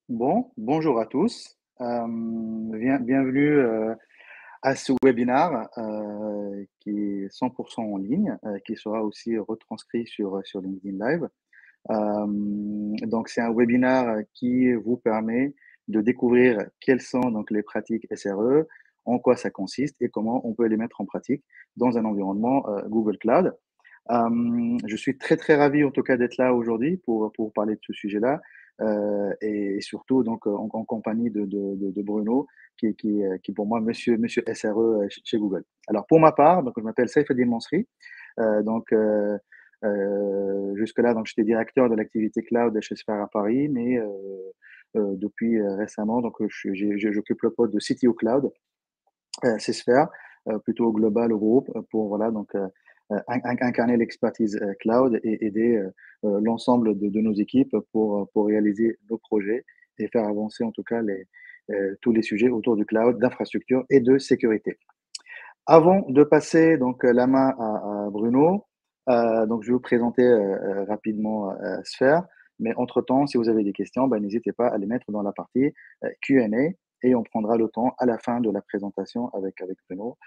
Bon, bonjour à tous. Bienvenue à ce webinaire qui est 100% en ligne, qui sera aussi retranscrit sur LinkedIn Live. Donc, c'est un webinaire qui vous permet de découvrir quelles sont donc les pratiques SRE, en quoi ça consiste et comment on peut les mettre en pratique dans un environnement Google Cloud. Je suis très, très ravi en tout cas d'être là aujourd'hui pour parler de ce sujet-là, et surtout donc en compagnie de Bruno qui pour moi monsieur SRE chez Google. Alors pour ma part, donc je m'appelle Saïfeddine Mansouri, donc jusque-là donc j'étais directeur de l'activité cloud chez Sphere à Paris, mais depuis récemment donc j'occupe le poste de CTO Cloud c'est se faire, plutôt global au groupe, pour voilà donc incarner l'expertise cloud et aider l'ensemble de nos équipes pour réaliser nos projets et faire avancer en tout cas tous les sujets autour du cloud, d'infrastructure et de sécurité. Avant de passer donc la main à Bruno, donc je vais vous présenter rapidement Sphere. Mais entre-temps, si vous avez des questions, bah, n'hésitez pas à les mettre dans la partie Q&A et on prendra le temps à la fin de la présentation avec Bruno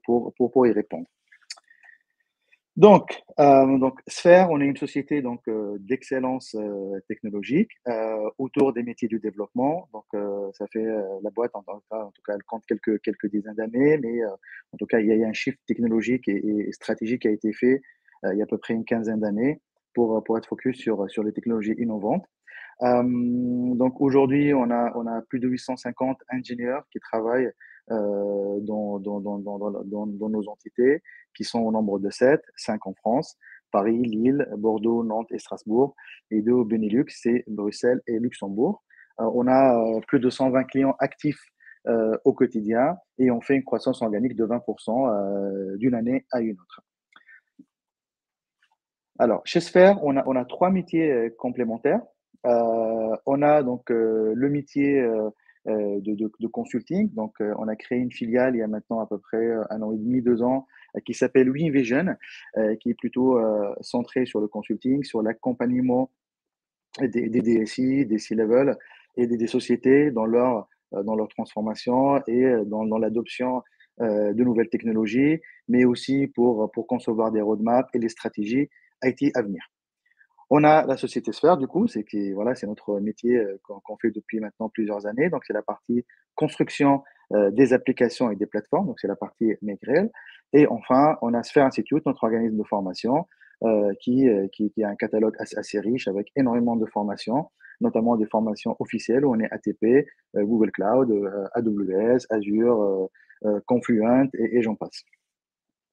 pour y répondre. Donc Sphere, on est une société d'excellence technologique autour des métiers du développement. Donc, ça fait la boîte en tout cas, elle compte quelques dizaines d'années, mais en tout cas, il y a un shift technologique et stratégique qui a été fait il y a à peu près une quinzaine d'années pour être focus sur les technologies innovantes. Donc aujourd'hui, on a plus de 850 ingénieurs qui travaillent dans nos entités, qui sont au nombre de 7, 5 en France, Paris, Lille, Bordeaux, Nantes et Strasbourg, et 2 au Benelux, c'est Bruxelles et Luxembourg. On a plus de 120 clients actifs au quotidien et on fait une croissance organique de 20% d'une année à une autre. Alors, chez Sphere, on a 3 métiers complémentaires. On a donc le métier de consulting. Donc, on a créé une filiale il y a maintenant à peu près 1 an et demi, 2 ans, qui s'appelle WeVision, qui est plutôt centrée sur le consulting, sur l'accompagnement des DSI, des C-level et des sociétés dans leur transformation et dans l'adoption de nouvelles technologies, mais aussi pour concevoir des roadmaps et les stratégies IT à venir. On a la société Sphere, du coup, voilà, c'est notre métier qu'on fait depuis maintenant plusieurs années. Donc, c'est la partie construction des applications et des plateformes. Donc, c'est la partie Makerel. Et enfin, on a Sphere Institute, notre organisme de formation, qui a un catalogue assez riche avec énormément de formations, notamment des formations officielles où on est ATP, Google Cloud, AWS, Azure, Confluent et j'en passe.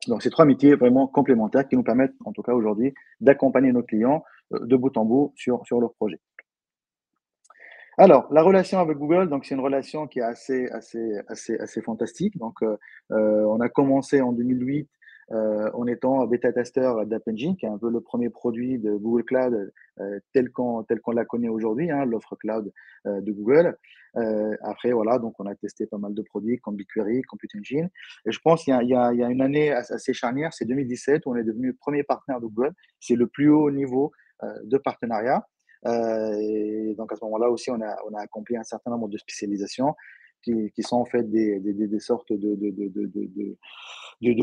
Donc, c'est 3 métiers vraiment complémentaires qui nous permettent, en tout cas aujourd'hui, d'accompagner nos clients de bout en bout sur leurs projets. Alors, la relation avec Google, donc c'est une relation qui est assez fantastique. Donc, on a commencé en 2008 en étant bêta-testeur d'App Engine, qui est un peu le premier produit de Google Cloud tel qu'on la connaît aujourd'hui, hein, l'offre cloud de Google. Après, voilà, donc on a testé pas mal de produits comme BigQuery, Compute Engine. Et je pense qu'il y a une année assez charnière, c'est 2017, où on est devenu premier partenaire de Google. C'est le plus haut niveau de partenariat. Et donc à ce moment-là aussi, on a accompli un certain nombre de spécialisations qui sont en fait des sortes de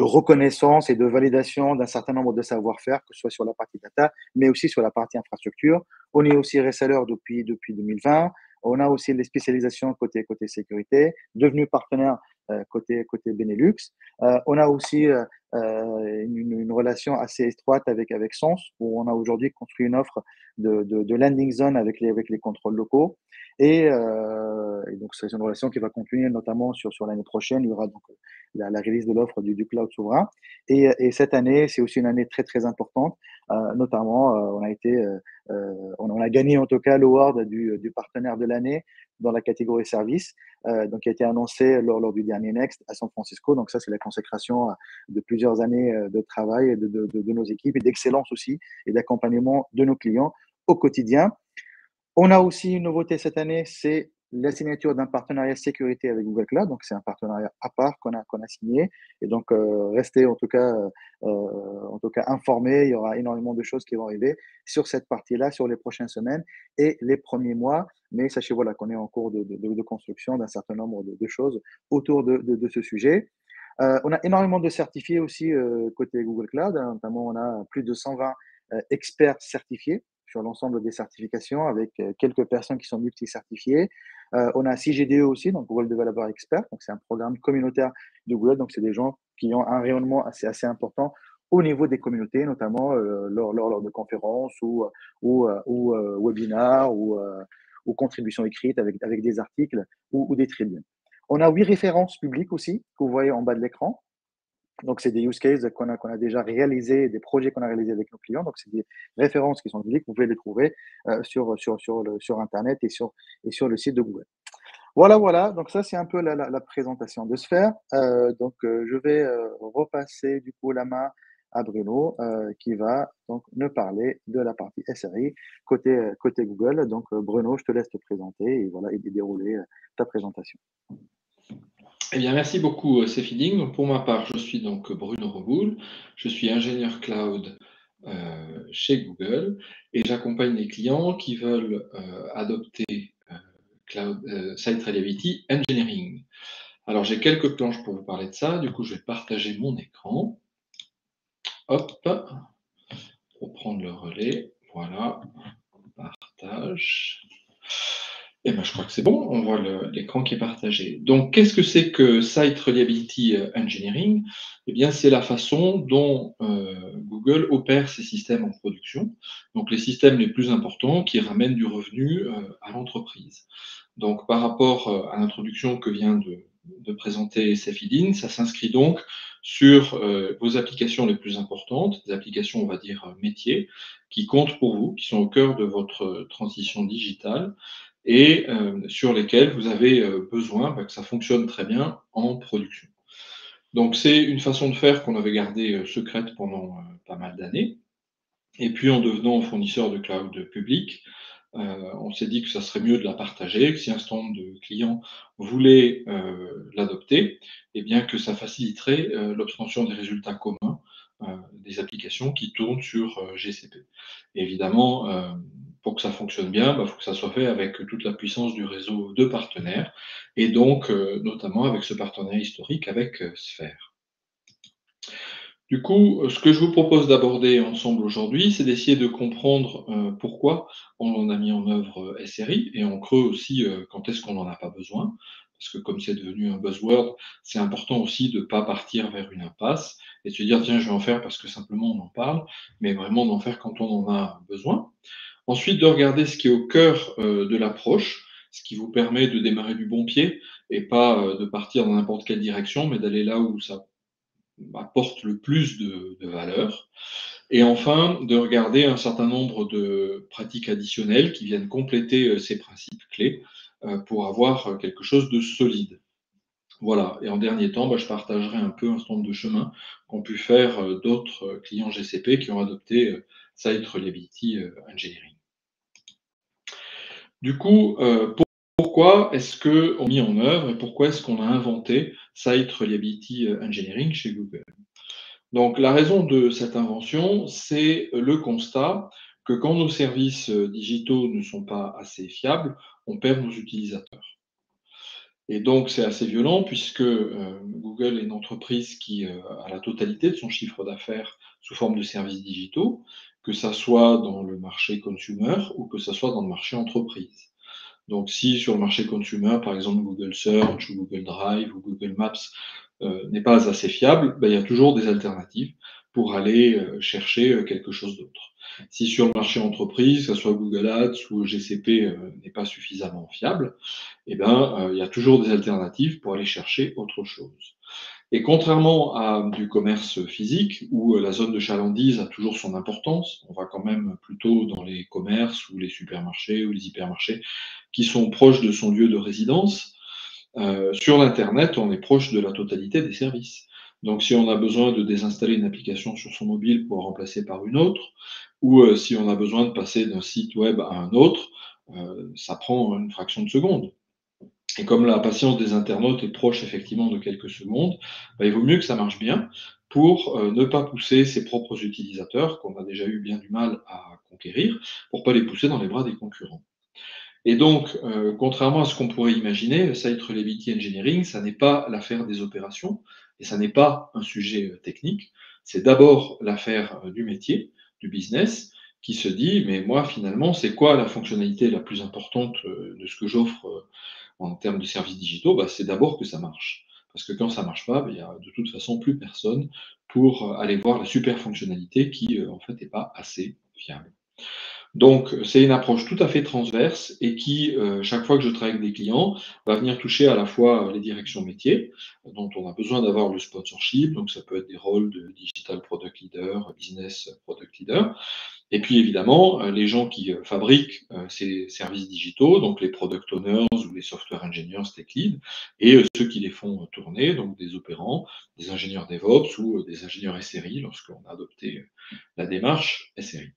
reconnaissance et de validation d'un certain nombre de savoir-faire, que ce soit sur la partie data, mais aussi sur la partie infrastructure. On est aussi reseller depuis 2020. On a aussi les spécialisations côté sécurité, devenu partenaire côté Benelux. On a aussi une relation assez étroite avec Sens, où on a aujourd'hui construit une offre de landing zone avec les contrôles locaux. Et donc, c'est une relation qui va continuer notamment sur l'année prochaine. Il y aura donc la release de l'offre du cloud souverain. Et cette année, c'est aussi une année très, très importante. Notamment, on a gagné en tout cas l'award du partenaire de l'année dans la catégorie service, donc qui a été annoncé lors du dernier Next à San Francisco. Donc ça, c'est la consécration de plusieurs années de travail de nos équipes et d'excellence aussi et d'accompagnement de nos clients au quotidien. On a aussi une nouveauté cette année, c'est la signature d'un partenariat sécurité avec Google Cloud, donc c'est un partenariat à part qu'on a signé et donc restez en tout cas informés, il y aura énormément de choses qui vont arriver sur cette partie-là, sur les prochaines semaines et les premiers mois. Mais sachez voilà, qu'on est en cours de construction d'un certain nombre de choses autour de ce sujet. On a énormément de certifiés aussi côté Google Cloud, hein, notamment on a plus de 120 experts certifiés sur l'ensemble des certifications avec quelques personnes qui sont multi-certifiées. On a CGDE aussi, donc Google Developer Expert, donc c'est un programme communautaire de Google, donc c'est des gens qui ont un rayonnement assez important au niveau des communautés, notamment lors de conférences ou webinars ou contributions écrites avec des articles ou des tribunes. On a 8 références publiques aussi, que vous voyez en bas de l'écran. Donc, c'est des use cases qu'on a déjà réalisés, des projets qu'on a réalisés avec nos clients. Donc, c'est des références qui sont publiques. Vous pouvez les trouver sur Internet et sur le site de Google. Voilà, voilà. Donc, ça, c'est un peu la présentation de Sphère. Donc, je vais repasser du coup la main à Bruno qui va donc nous parler de la partie SRI côté Google. Donc, Bruno, je te laisse te présenter et voilà, et dérouler ta présentation. Eh bien, merci beaucoup, Céphiding. Donc, pour ma part, je suis donc Bruno Reboul. Je suis ingénieur cloud chez Google et j'accompagne les clients qui veulent adopter Site Reliability Engineering. Alors, j'ai quelques planches pour vous parler de ça. Du coup, je vais partager mon écran. Hop, pour prendre le relais. Voilà, partage. Eh ben, je crois que c'est bon, on voit l'écran qui est partagé. Donc, qu'est-ce que c'est que Site Reliability Engineering? Eh bien, c'est la façon dont Google opère ses systèmes en production, donc les systèmes les plus importants qui ramènent du revenu à l'entreprise. Donc, par rapport à l'introduction que vient de présenter Safidine, ça s'inscrit donc sur vos applications les plus importantes, des applications, on va dire, métiers, qui comptent pour vous, qui sont au cœur de votre transition digitale et sur lesquels vous avez besoin que ça fonctionne très bien en production. Donc c'est une façon de faire qu'on avait gardée secrète pendant pas mal d'années. Et puis en devenant fournisseur de cloud public, on s'est dit que ça serait mieux de la partager, que si un certain nombre de clients voulaient l'adopter, et bien que ça faciliterait l'obtention des résultats communs des applications qui tournent sur GCP. Et évidemment, pour que ça fonctionne bien, il faut que ça soit fait avec toute la puissance du réseau de partenaires, et donc notamment avec ce partenariat historique avec Sphere. Du coup, ce que je vous propose d'aborder ensemble aujourd'hui, c'est d'essayer de comprendre pourquoi on en a mis en œuvre SRI et en creux aussi quand est-ce qu'on n'en a pas besoin. Parce que comme c'est devenu un buzzword, c'est important aussi de ne pas partir vers une impasse et de se dire tiens, je vais en faire parce que simplement on en parle, mais vraiment d'en faire quand on en a besoin. Ensuite, de regarder ce qui est au cœur de l'approche, ce qui vous permet de démarrer du bon pied et pas de partir dans n'importe quelle direction, mais d'aller là où ça apporte le plus de valeur. Et enfin, de regarder un certain nombre de pratiques additionnelles qui viennent compléter ces principes clés pour avoir quelque chose de solide. Voilà. Et en dernier temps, je partagerai un peu un certain nombre de chemins qu'ont pu faire d'autres clients GCP qui ont adopté Site Reliability Engineering. Du coup, pourquoi est-ce qu'on a mis en œuvre et pourquoi est-ce qu'on a inventé Site Reliability Engineering chez Google? Donc, la raison de cette invention, c'est le constat que quand nos services digitaux ne sont pas assez fiables, on perd nos utilisateurs. Et donc, c'est assez violent puisque Google est une entreprise qui a la totalité de son chiffre d'affaires sous forme de services digitaux, que ça soit dans le marché consumer ou que ça soit dans le marché entreprise. Donc, si sur le marché consumer, par exemple, Google Search ou Google Drive ou Google Maps n'est pas assez fiable, il y a toujours des alternatives pour aller chercher quelque chose d'autre. Si sur le marché entreprise, que ce soit Google Ads ou GCP n'est pas suffisamment fiable, il y a toujours des alternatives pour aller chercher autre chose. Et contrairement à du commerce physique, où la zone de chalandise a toujours son importance, on va quand même plutôt dans les commerces ou les supermarchés ou les hypermarchés qui sont proches de son lieu de résidence. Sur l'Internet, on est proche de la totalité des services. Donc si on a besoin de désinstaller une application sur son mobile pour la remplacer par une autre, ou si on a besoin de passer d'un site web à un autre, ça prend une fraction de seconde. Et comme la patience des internautes est proche effectivement de quelques secondes, bah, il vaut mieux que ça marche bien pour ne pas pousser ses propres utilisateurs, qu'on a déjà eu bien du mal à conquérir, pour pas les pousser dans les bras des concurrents. Et donc, contrairement à ce qu'on pourrait imaginer, le Site Reliability Engineering, ça n'est pas l'affaire des opérations et ça n'est pas un sujet technique. C'est d'abord l'affaire du métier, du business, qui se dit, mais moi, finalement, c'est quoi la fonctionnalité la plus importante de ce que j'offre en termes de services digitaux? Bah, c'est d'abord que ça marche. Parce que quand ça marche pas, bah, il y a de toute façon plus personne pour aller voir la super fonctionnalité qui, en fait, n'est pas assez fiable. Donc, c'est une approche tout à fait transverse et qui, chaque fois que je travaille avec des clients, va venir toucher à la fois les directions métiers, dont on a besoin d'avoir le sponsorship, donc ça peut être des rôles de digital product leader, business product leader, et puis évidemment, les gens qui fabriquent ces services digitaux, donc les product owners ou les software engineers, tech lead, et ceux qui les font tourner, donc des opérants, des ingénieurs DevOps ou des ingénieurs SRI lorsqu'on a adopté la démarche SRI.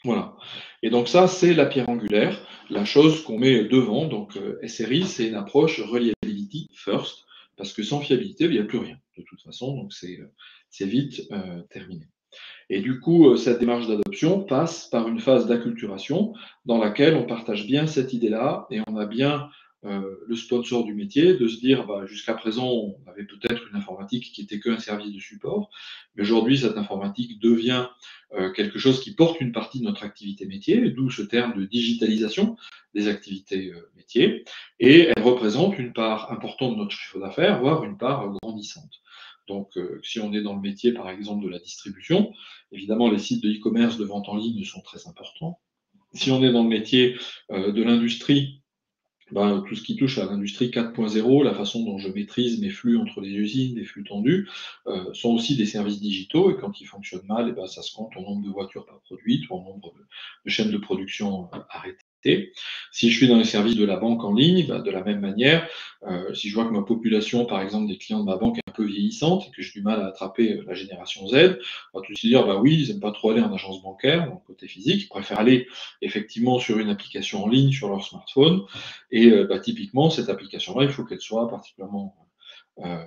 Voilà. Et donc ça, c'est la pierre angulaire, la chose qu'on met devant. Donc SRI, c'est une approche reliability first, parce que sans fiabilité, il n'y a plus rien, de toute façon, donc c'est vite terminé. Et du coup, cette démarche d'adoption passe par une phase d'acculturation dans laquelle on partage bien cette idée-là et on a bien le sponsor du métier de se dire, bah, jusqu'à présent, on avait peut-être une informatique qui était qu'un service de support, mais aujourd'hui, cette informatique devient quelque chose qui porte une partie de notre activité métier, d'où ce terme de digitalisation des activités métiers, et elle représente une part importante de notre chiffre d'affaires, voire une part grandissante. Donc, si on est dans le métier, par exemple, de la distribution, évidemment, les sites de e-commerce de vente en ligne sont très importants. Si on est dans le métier de l'industrie, ben, tout ce qui touche à l'industrie 4.0, la façon dont je maîtrise mes flux entre les usines, les flux tendus, sont aussi des services digitaux. Et quand ils fonctionnent mal, et ben, ça se compte en nombre de voitures pas produites ou en nombre de chaînes de production arrêtées. Si je suis dans les services de la banque en ligne, ben, de la même manière, si je vois que ma population, par exemple, des clients de ma banque est un peu vieillissante et que j'ai du mal à attraper la génération Z, on va tout de suite dire, bah oui, ils n'aiment pas trop aller en agence bancaire, donc côté physique, ils préfèrent aller effectivement sur une application en ligne sur leur smartphone. Et bah, typiquement, cette application-là, il faut qu'elle soit particulièrement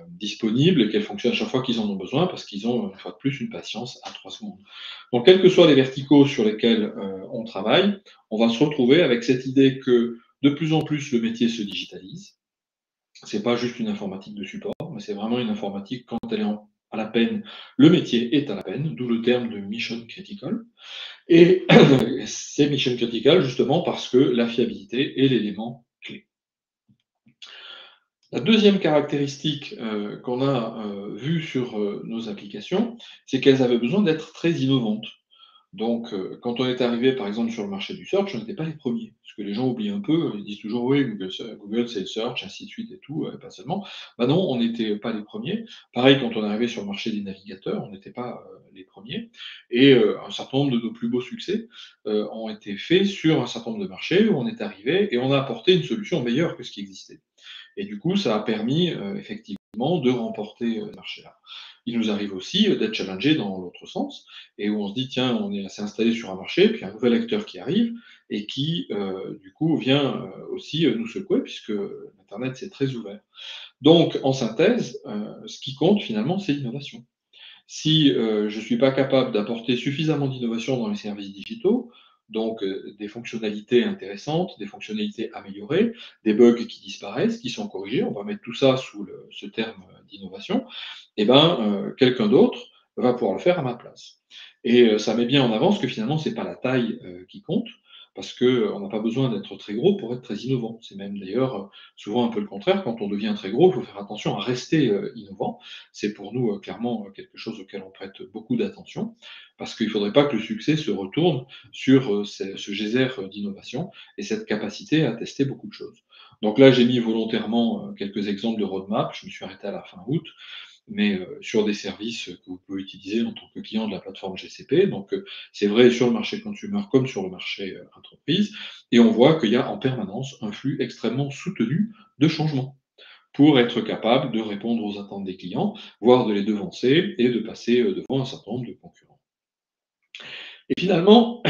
disponible et qu'elle fonctionne à chaque fois qu'ils en ont besoin, parce qu'ils ont, une fois de plus, une patience à 3 secondes. Donc, quels que soient les verticaux sur lesquels on travaille, on va se retrouver avec cette idée que de plus en plus le métier se digitalise. C'est pas juste une informatique de support, mais c'est vraiment une informatique quand elle est à la peine, le métier est à la peine, d'où le terme de mission critical. Et c'est mission critical justement parce que la fiabilité est l'élément clé. La deuxième caractéristique qu'on a vue sur nos applications, c'est qu'elles avaient besoin d'être très innovantes. Donc, quand on est arrivé, par exemple, sur le marché du search, on n'était pas les premiers. Ce que les gens oublient un peu, ils disent toujours, oui, Google c'est le search, ainsi de suite et tout, pas seulement. Bah non, on n'était pas les premiers. Pareil, quand on est arrivé sur le marché des navigateurs, on n'était pas les premiers. Et un certain nombre de nos plus beaux succès ont été faits sur un certain nombre de marchés où on est arrivé et on a apporté une solution meilleure que ce qui existait. Et du coup, ça a permis effectivement de remporter ce marché-là. Il nous arrive aussi d'être challengé dans l'autre sens, et où on se dit, tiens, on est assez installé sur un marché, puis un nouvel acteur qui arrive, et qui, du coup, vient aussi nous secouer, puisque l'Internet, c'est très ouvert. Donc, en synthèse, ce qui compte finalement, c'est l'innovation. Si je ne suis pas capable d'apporter suffisamment d'innovation dans les services digitaux, donc des fonctionnalités intéressantes, des fonctionnalités améliorées, des bugs qui disparaissent, qui sont corrigés, on va mettre tout ça sous ce terme d'innovation, et ben, quelqu'un d'autre va pouvoir le faire à ma place. Et ça met bien en avance que finalement, ce n'est pas la taille qui compte, parce qu'on n'a pas besoin d'être très gros pour être très innovant. C'est même d'ailleurs souvent un peu le contraire. Quand on devient très gros, il faut faire attention à rester innovant. C'est pour nous clairement quelque chose auquel on prête beaucoup d'attention, parce qu'il ne faudrait pas que le succès se retourne sur ce geyser d'innovation et cette capacité à tester beaucoup de choses. Donc là, j'ai mis volontairement quelques exemples de roadmap. Je me suis arrêté à la fin août, mais sur des services que vous pouvez utiliser en tant que client de la plateforme GCP. Donc, c'est vrai sur le marché consumer comme sur le marché entreprise. Et on voit qu'il y a en permanence un flux extrêmement soutenu de changements pour être capable de répondre aux attentes des clients, voire de les devancer et de passer devant un certain nombre de concurrents. Et finalement,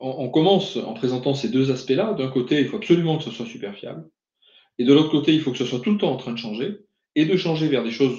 on commence en présentant ces deux aspects-là. D'un côté, il faut absolument que ce soit super fiable. Et de l'autre côté, il faut que ce soit tout le temps en train de changer, et de changer vers des choses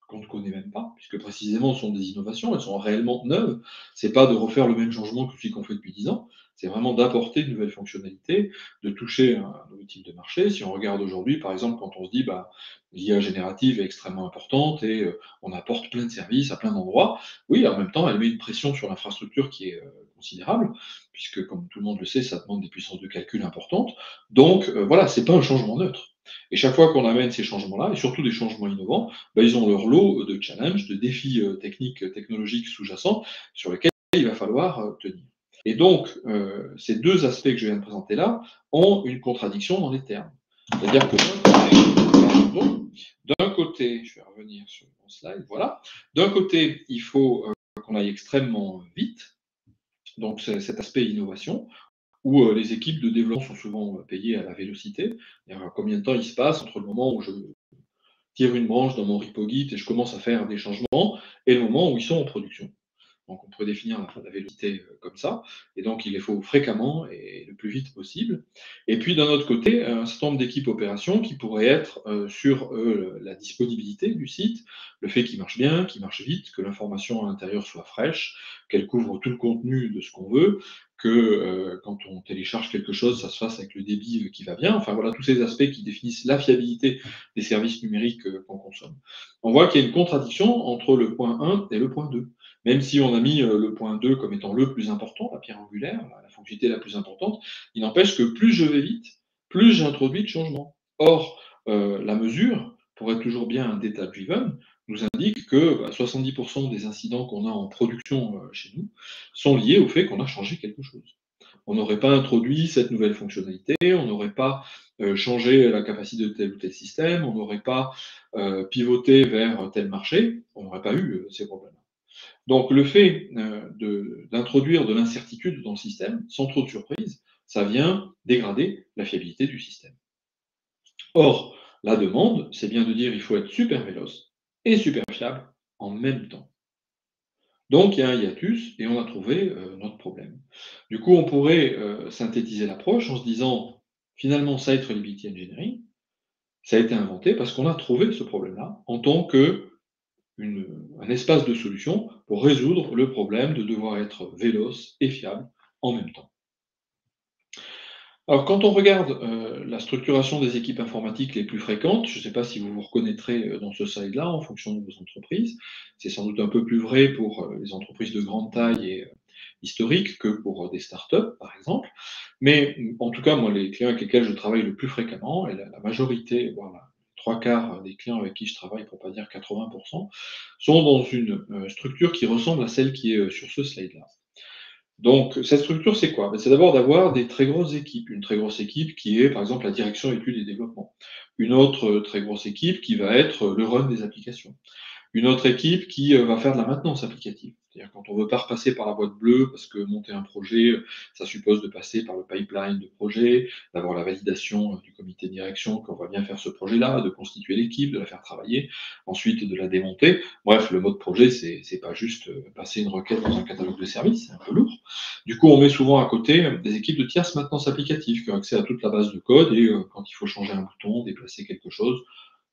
qu'on ne connaît même pas, puisque précisément ce sont des innovations, elles sont réellement neuves. C'est pas de refaire le même changement que celui qu'on fait depuis 10 ans, c'est vraiment d'apporter de nouvelles fonctionnalités, de toucher un nouveau type de marché. Si on regarde aujourd'hui, par exemple, quand on se dit, bah, l'IA générative est extrêmement importante et on apporte plein de services à plein d'endroits, oui, en même temps, elle met une pression sur l'infrastructure qui est considérable, puisque comme tout le monde le sait, ça demande des puissances de calcul importantes. Donc voilà, c'est pas un changement neutre. Et chaque fois qu'on amène ces changements-là, et surtout des changements innovants, bah, ils ont leur lot de challenges, de défis techniques, technologiques sous-jacents sur lesquels il va falloir tenir. Et donc, ces deux aspects que je viens de présenter là ont une contradiction dans les termes. C'est-à-dire que d'un côté, je vais revenir sur mon slide, voilà, d'un côté, il faut qu'on aille extrêmement vite, donc c'est cet aspect innovation, où les équipes de développement sont souvent payées à la vélocité. Combien de temps il se passe entre le moment où je tire une branche dans mon repo Git et je commence à faire des changements, et le moment où ils sont en production. Donc on pourrait définir la vélocité comme ça, et donc il les faut fréquemment et le plus vite possible. Et puis d'un autre côté, un certain nombre d'équipes opérations qui pourraient être sur la disponibilité du site, le fait qu'il marche bien, qu'il marche vite, que l'information à l'intérieur soit fraîche, qu'elle couvre tout le contenu de ce qu'on veut, que quand on télécharge quelque chose, ça se fasse avec le débit qui va bien. Enfin voilà, tous ces aspects qui définissent la fiabilité des services numériques qu'on consomme. On voit qu'il y a une contradiction entre le point 1 et le point 2. Même si on a mis le point 2 comme étant le plus important, la pierre angulaire, la fonctionnalité la plus importante, il n'empêche que plus je vais vite, plus j'introduis de changements. Or, la mesure, pour être toujours bien un data-driven, nous indique que 70% des incidents qu'on a en production chez nous sont liés au fait qu'on a changé quelque chose. On n'aurait pas introduit cette nouvelle fonctionnalité, on n'aurait pas changé la capacité de tel ou tel système, on n'aurait pas pivoté vers tel marché, on n'aurait pas eu ces problèmes. Donc le fait d'introduire de l'incertitude dans le système, sans trop de surprise, ça vient dégrader la fiabilité du système. Or, la demande, c'est bien de dire il faut être super véloce et super fiable en même temps. Donc il y a un hiatus et on a trouvé notre problème. Du coup, on pourrait synthétiser l'approche en se disant finalement, Site Reliability Engineering, ça a été inventé parce qu'on a trouvé ce problème-là en tant que un espace de solution pour résoudre le problème de devoir être véloce et fiable en même temps. Alors, quand on regarde la structuration des équipes informatiques les plus fréquentes, je ne sais pas si vous vous reconnaîtrez dans ce slide-là en fonction de vos entreprises, c'est sans doute un peu plus vrai pour les entreprises de grande taille et historiques que pour des startups, par exemple. Mais en tout cas, moi, les clients avec lesquels je travaille le plus fréquemment, et la majorité, voire la trois quarts des clients avec qui je travaille, pour pas dire 80%, sont dans une structure qui ressemble à celle qui est sur ce slide-là. Donc, cette structure, c'est quoi? C'est d'abord d'avoir des très grosses équipes. Une très grosse équipe qui est, par exemple, la direction études et développement. Une autre très grosse équipe qui va être le run des applications. Une autre équipe qui va faire de la maintenance applicative. C'est-à-dire quand on veut pas repasser par la boîte bleue, parce que monter un projet, ça suppose de passer par le pipeline de projet, d'avoir la validation du comité de direction qu'on va bien faire ce projet-là, de constituer l'équipe, de la faire travailler, ensuite de la démonter. Bref, le mode projet, c'est pas juste passer une requête dans un catalogue de services, c'est un peu lourd. Du coup, on met souvent à côté des équipes de tierces maintenance applicative qui ont accès à toute la base de code et quand il faut changer un bouton, déplacer quelque chose,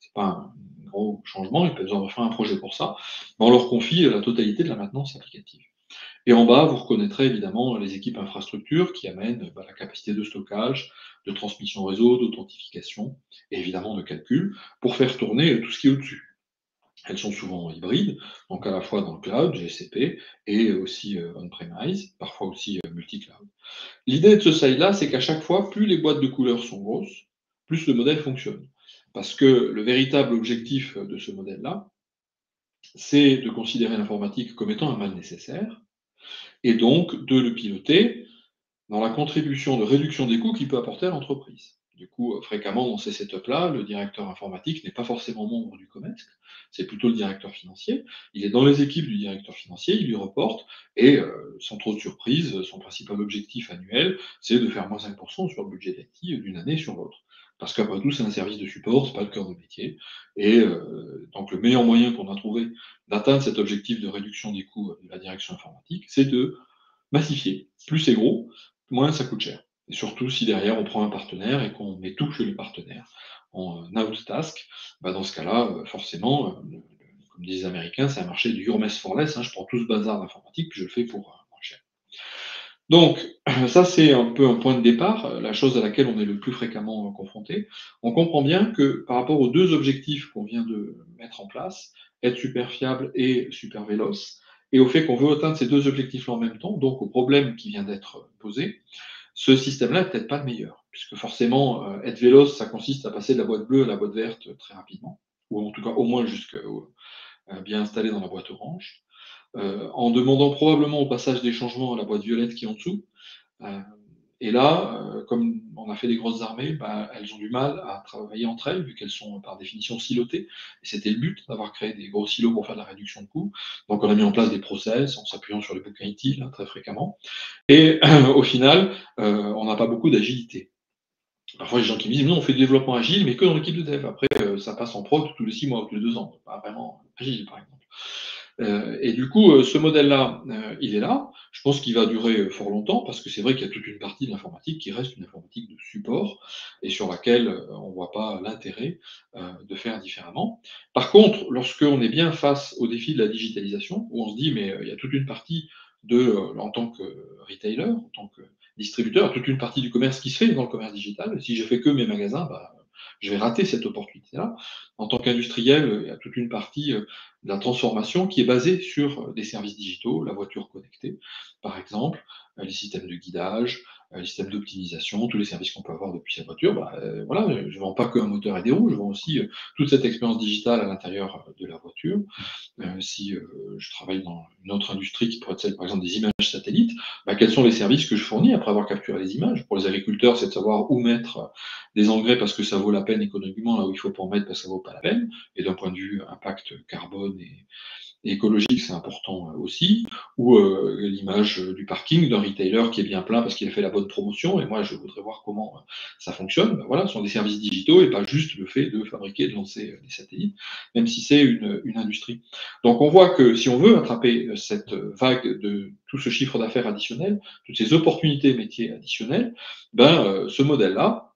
c'est pas un gros changement, ils peuvent besoin de faire un projet pour ça, mais on leur confie la totalité de la maintenance applicative. Et en bas, vous reconnaîtrez évidemment les équipes infrastructures qui amènent la capacité de stockage, de transmission réseau, d'authentification et évidemment de calcul pour faire tourner tout ce qui est au-dessus. Elles sont souvent hybrides, donc à la fois dans le cloud, GCP, et aussi on-premise, parfois aussi multi-cloud. L'idée de ce slide-là, c'est qu'à chaque fois, plus les boîtes de couleurs sont grosses, plus le modèle fonctionne. Parce que le véritable objectif de ce modèle-là, c'est de considérer l'informatique comme étant un mal nécessaire, et donc de le piloter dans la contribution de réduction des coûts qu'il peut apporter à l'entreprise. Du coup, fréquemment dans ces setups-là, le directeur informatique n'est pas forcément membre du COMEX, c'est plutôt le directeur financier. Il est dans les équipes du directeur financier, il lui reporte, et sans trop de surprise, son principal objectif annuel, c'est de faire moins 5% sur le budget d'IT d'une année sur l'autre. Parce qu'après tout, c'est un service de support, c'est pas le cœur de métier. Et donc le meilleur moyen qu'on a trouvé d'atteindre cet objectif de réduction des coûts de la direction informatique, c'est de massifier. Plus c'est gros, moins ça coûte cher. Et surtout si derrière on prend un partenaire et qu'on met tout chez le partenaire. en out-task, bah, dans ce cas-là, forcément, comme disent les Américains, c'est un marché du your mess for less, hein, je prends tout ce bazar d'informatique, puis je le fais pour moins cher. Donc, ça, c'est un peu un point de départ, la chose à laquelle on est le plus fréquemment confronté. On comprend bien que par rapport aux deux objectifs qu'on vient de mettre en place, être super fiable et super véloce, et au fait qu'on veut atteindre ces deux objectifs-là en même temps, donc au problème qui vient d'être posé, ce système-là n'est peut-être pas le meilleur, puisque forcément, être véloce, ça consiste à passer de la boîte bleue à la boîte verte très rapidement, ou en tout cas au moins jusqu'à bien installé dans la boîte orange, en demandant probablement au passage des changements à la boîte violette qui est en dessous. Euh, et là, comme on a fait des grosses armées, bah, elles ont du mal à travailler entre elles, vu qu'elles sont par définition silotées. Et c'était le but d'avoir créé des gros silos pour faire de la réduction de coûts. Donc on a mis en place des process en s'appuyant sur les bouquins ITIL très fréquemment. Et au final, on n'a pas beaucoup d'agilité. Parfois, il y a des gens qui me disent, non, on fait du développement agile, mais que dans l'équipe de dev. Après, ça passe en prod tous les 6 mois ou tous les 2 ans. Pas vraiment agile, par exemple. Et du coup, ce modèle-là, il est là. Je pense qu'il va durer fort longtemps parce que c'est vrai qu'il y a toute une partie de l'informatique qui reste une informatique de support et sur laquelle on ne voit pas l'intérêt de faire différemment. Par contre, lorsqu'on est bien face au défi de la digitalisation, où on se dit, mais il y a toute une partie en tant que retailer, en tant que distributeur, toute une partie du commerce qui se fait dans le commerce digital. Si je fais que mes magasins, bah, je vais rater cette opportunité-là. En tant qu'industriel, il y a toute une partie de la transformation qui est basée sur des services digitaux, la voiture connectée, par exemple, les systèmes de guidage, les systèmes d'optimisation, tous les services qu'on peut avoir depuis sa voiture. Bah, voilà, je ne vends pas qu'un moteur et des roues, je vends aussi toute cette expérience digitale à l'intérieur de la voiture. Si je travaille dans une autre industrie qui pourrait être celle, par exemple, des images satellites, bah, quels sont les services que je fournis après avoir capturé les images? Pour les agriculteurs, c'est de savoir où mettre des engrais parce que ça vaut la peine économiquement, là où il faut pas en mettre parce que ça vaut pas la peine. Et d'un point de vue impact carbone et écologique, c'est important aussi, ou l'image du parking d'un retailer qui est bien plein parce qu'il a fait la bonne promotion, et moi je voudrais voir comment ça fonctionne. Ben voilà, ce sont des services digitaux et pas juste le fait de fabriquer, de lancer des satellites, même si c'est une industrie. Donc on voit que si on veut attraper cette vague de tout ce chiffre d'affaires additionnel, toutes ces opportunités métiers additionnelles, ben, ce modèle-là,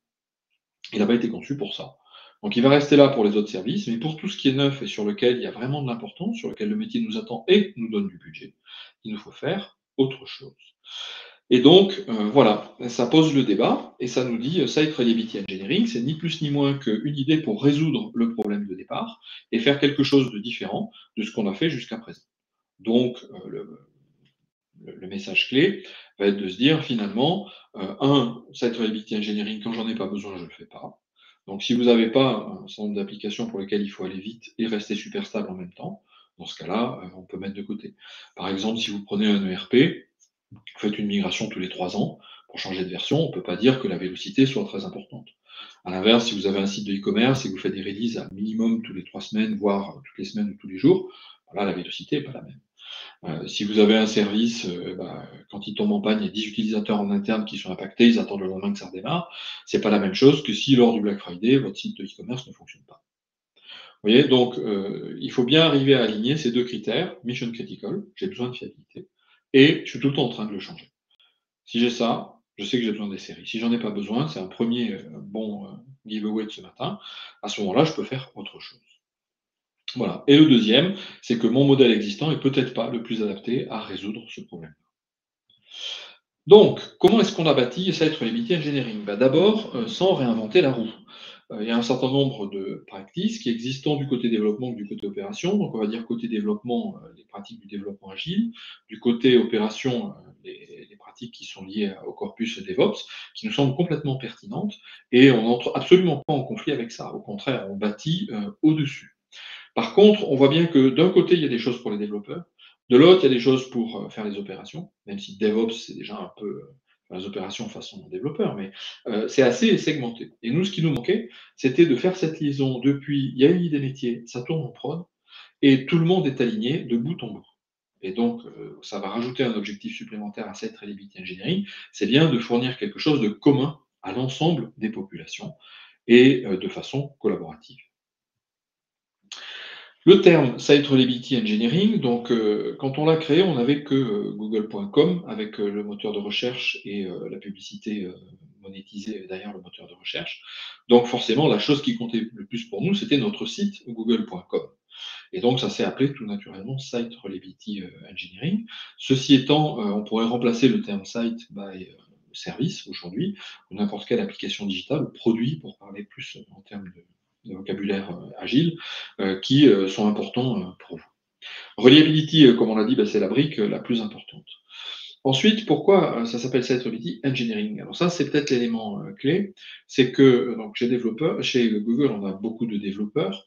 il n'a pas été conçu pour ça. Donc il va rester là pour les autres services, mais pour tout ce qui est neuf et sur lequel il y a vraiment de l'importance, sur lequel le métier nous attend et nous donne du budget, il nous faut faire autre chose. Et donc, voilà, ça pose le débat et ça nous dit Site Reliability Engineering, c'est ni plus ni moins qu'une idée pour résoudre le problème de départ et faire quelque chose de différent de ce qu'on a fait jusqu'à présent. Donc, le message clé va être de se dire finalement, Site Reliability Engineering, quand j'en ai pas besoin, je ne le fais pas. Donc si vous n'avez pas un certain nombre d'applications pour lesquelles il faut aller vite et rester super stable en même temps, dans ce cas-là, on peut mettre de côté. Par exemple, si vous prenez un ERP, vous faites une migration tous les 3 ans pour changer de version, on ne peut pas dire que la vélocité soit très importante. À l'inverse, si vous avez un site de e-commerce et que vous faites des releases à minimum tous les 3 semaines, voire toutes les semaines ou tous les jours, voilà, la vélocité n'est pas la même. Si vous avez un service, bah, quand il tombe en panne, il y a 10 utilisateurs en interne qui sont impactés, ils attendent le lendemain que ça redémarre. C'est pas la même chose que si lors du Black Friday, votre site de e-commerce ne fonctionne pas. Vous voyez, donc il faut bien arriver à aligner ces deux critères, mission critical, j'ai besoin de fiabilité, et je suis tout le temps en train de le changer. Si j'ai ça, je sais que j'ai besoin des séries. Si j'en ai pas besoin, c'est un premier bon giveaway de ce matin. À ce moment-là, je peux faire autre chose. Voilà. Et le deuxième, c'est que mon modèle existant est peut-être pas le plus adapté à résoudre ce problème. Donc, comment est-ce qu'on a bâti Site Reliability Engineering? D'abord, sans réinventer la roue. Il y a un certain nombre de practices qui existent tant du côté développement que du côté opération. Donc, on va dire côté développement, les pratiques du développement agile, du côté opération, les pratiques qui sont liées au corpus DevOps, qui nous semblent complètement pertinentes, et on n'entre absolument pas en conflit avec ça. Au contraire, on bâtit au-dessus. Par contre, on voit bien que d'un côté, il y a des choses pour les développeurs, de l'autre, il y a des choses pour faire les opérations, même si DevOps, c'est déjà un peu faire les opérations façon développeur, mais c'est assez segmenté. Et nous, ce qui nous manquait, c'était de faire cette liaison depuis, il y a une idée métier, ça tourne en prod, et tout le monde est aligné de bout en bout. Et donc, ça va rajouter un objectif supplémentaire à cette Reliability Engineering, c'est bien de fournir quelque chose de commun à l'ensemble des populations et de façon collaborative. Le terme Site Reliability Engineering, donc quand on l'a créé, on n'avait que google.com avec le moteur de recherche et la publicité monétisée derrière le moteur de recherche. Donc forcément, la chose qui comptait le plus pour nous, c'était notre site google.com. Et donc ça s'est appelé tout naturellement Site Reliability Engineering. Ceci étant, on pourrait remplacer le terme site by service aujourd'hui, ou n'importe quelle application digitale, ou produit, pour parler plus en termes de vocabulaire agile, qui sont importants pour vous. Reliability, comme on l'a dit, c'est la brique la plus importante. Ensuite, pourquoi ça s'appelle Site Reliability Engineering? Alors ça, c'est peut-être l'élément clé, c'est que donc, chez Google, on a beaucoup de développeurs.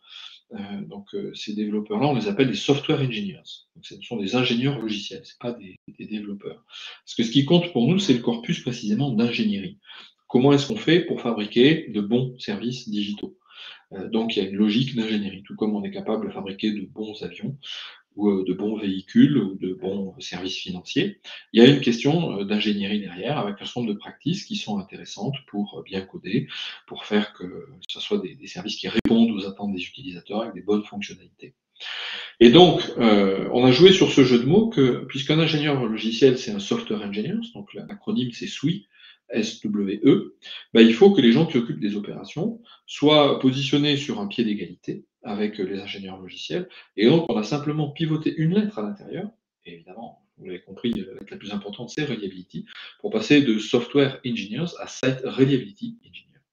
Ces développeurs-là, on les appelle des software engineers. Donc, ce sont des ingénieurs logiciels, ce pas des développeurs. Parce que ce qui compte pour nous, c'est le corpus précisément d'ingénierie. Comment est-ce qu'on fait pour fabriquer de bons services digitaux? Donc il y a une logique d'ingénierie, tout comme on est capable de fabriquer de bons avions, ou de bons véhicules, ou de bons services financiers. Il y a une question d'ingénierie derrière, avec un certain nombre de pratiques qui sont intéressantes pour bien coder, pour faire que ce soit des services qui répondent aux attentes des utilisateurs avec des bonnes fonctionnalités. Et donc, on a joué sur ce jeu de mots que, puisqu'un ingénieur logiciel, c'est un software engineer, donc l'acronyme c'est SWE, SWE, il faut que les gens qui s'occupent des opérations soient positionnés sur un pied d'égalité avec les ingénieurs logiciels. Et donc, on a simplement pivoté une lettre à l'intérieur, et évidemment, vous l'avez compris, la lettre la plus importante, c'est Reliability, pour passer de Software Engineers à Site Reliability Engineers.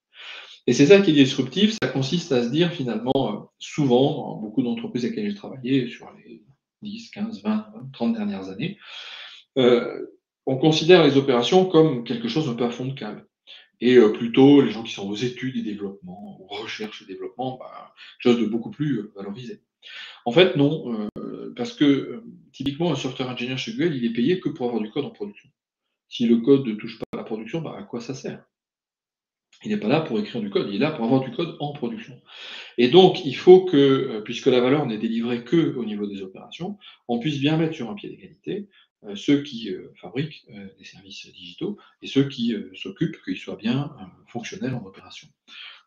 Et c'est ça qui est disruptif, ça consiste à se dire finalement, souvent, dans beaucoup d'entreprises avec lesquelles j'ai travaillé sur les 10, 15, 20, 30 dernières années, on considère les opérations comme quelque chose un peu à fond de cale. Et plutôt les gens qui sont aux études et développement, aux recherches et développement, chose de beaucoup plus valorisé. En fait, non, parce que typiquement, un software engineer chez Google, il est payé que pour avoir du code en production. Si le code ne touche pas à la production, à quoi ça sert? Il n'est pas là pour écrire du code, il est là pour avoir du code en production. Et donc, il faut que, puisque la valeur n'est délivrée que au niveau des opérations, on puisse bien mettre sur un pied d'égalité ceux qui fabriquent des services digitaux et ceux qui s'occupent qu'ils soient bien fonctionnels en opération.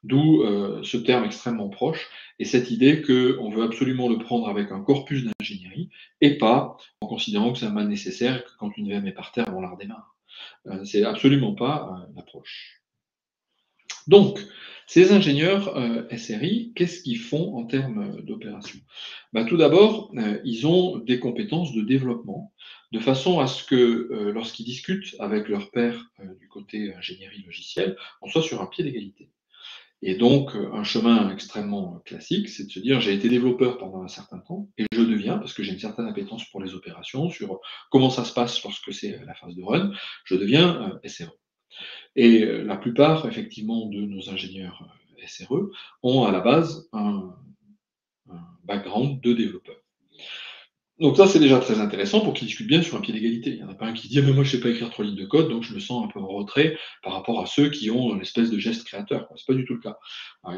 D'où ce terme extrêmement proche et cette idée qu'on veut absolument le prendre avec un corpus d'ingénierie et pas en considérant que c'est un mal nécessaire et que quand une VM est par terre, on la redémarre. C'est absolument pas l'approche. Donc, ces ingénieurs SRI, qu'est-ce qu'ils font en termes d'opération? Tout d'abord, ils ont des compétences de développement, de façon à ce que lorsqu'ils discutent avec leurs pairs du côté ingénierie logicielle, on soit sur un pied d'égalité. Et donc, un chemin extrêmement classique, c'est de se dire j'ai été développeur pendant un certain temps et je deviens, parce que j'ai une certaine appétence pour les opérations, sur comment ça se passe lorsque c'est la phase de run, je deviens SRE. Et la plupart, effectivement, de nos ingénieurs SRE ont à la base un background de développeur. Donc ça, c'est déjà très intéressant pour qu'ils discutent bien sur un pied d'égalité. Il n'y en a pas un qui dit: «Ah mais moi je sais pas écrire 3 lignes de code, donc je me sens un peu en retrait par rapport à ceux qui ont l'espèce de geste créateur», quoi. C'est pas du tout le cas.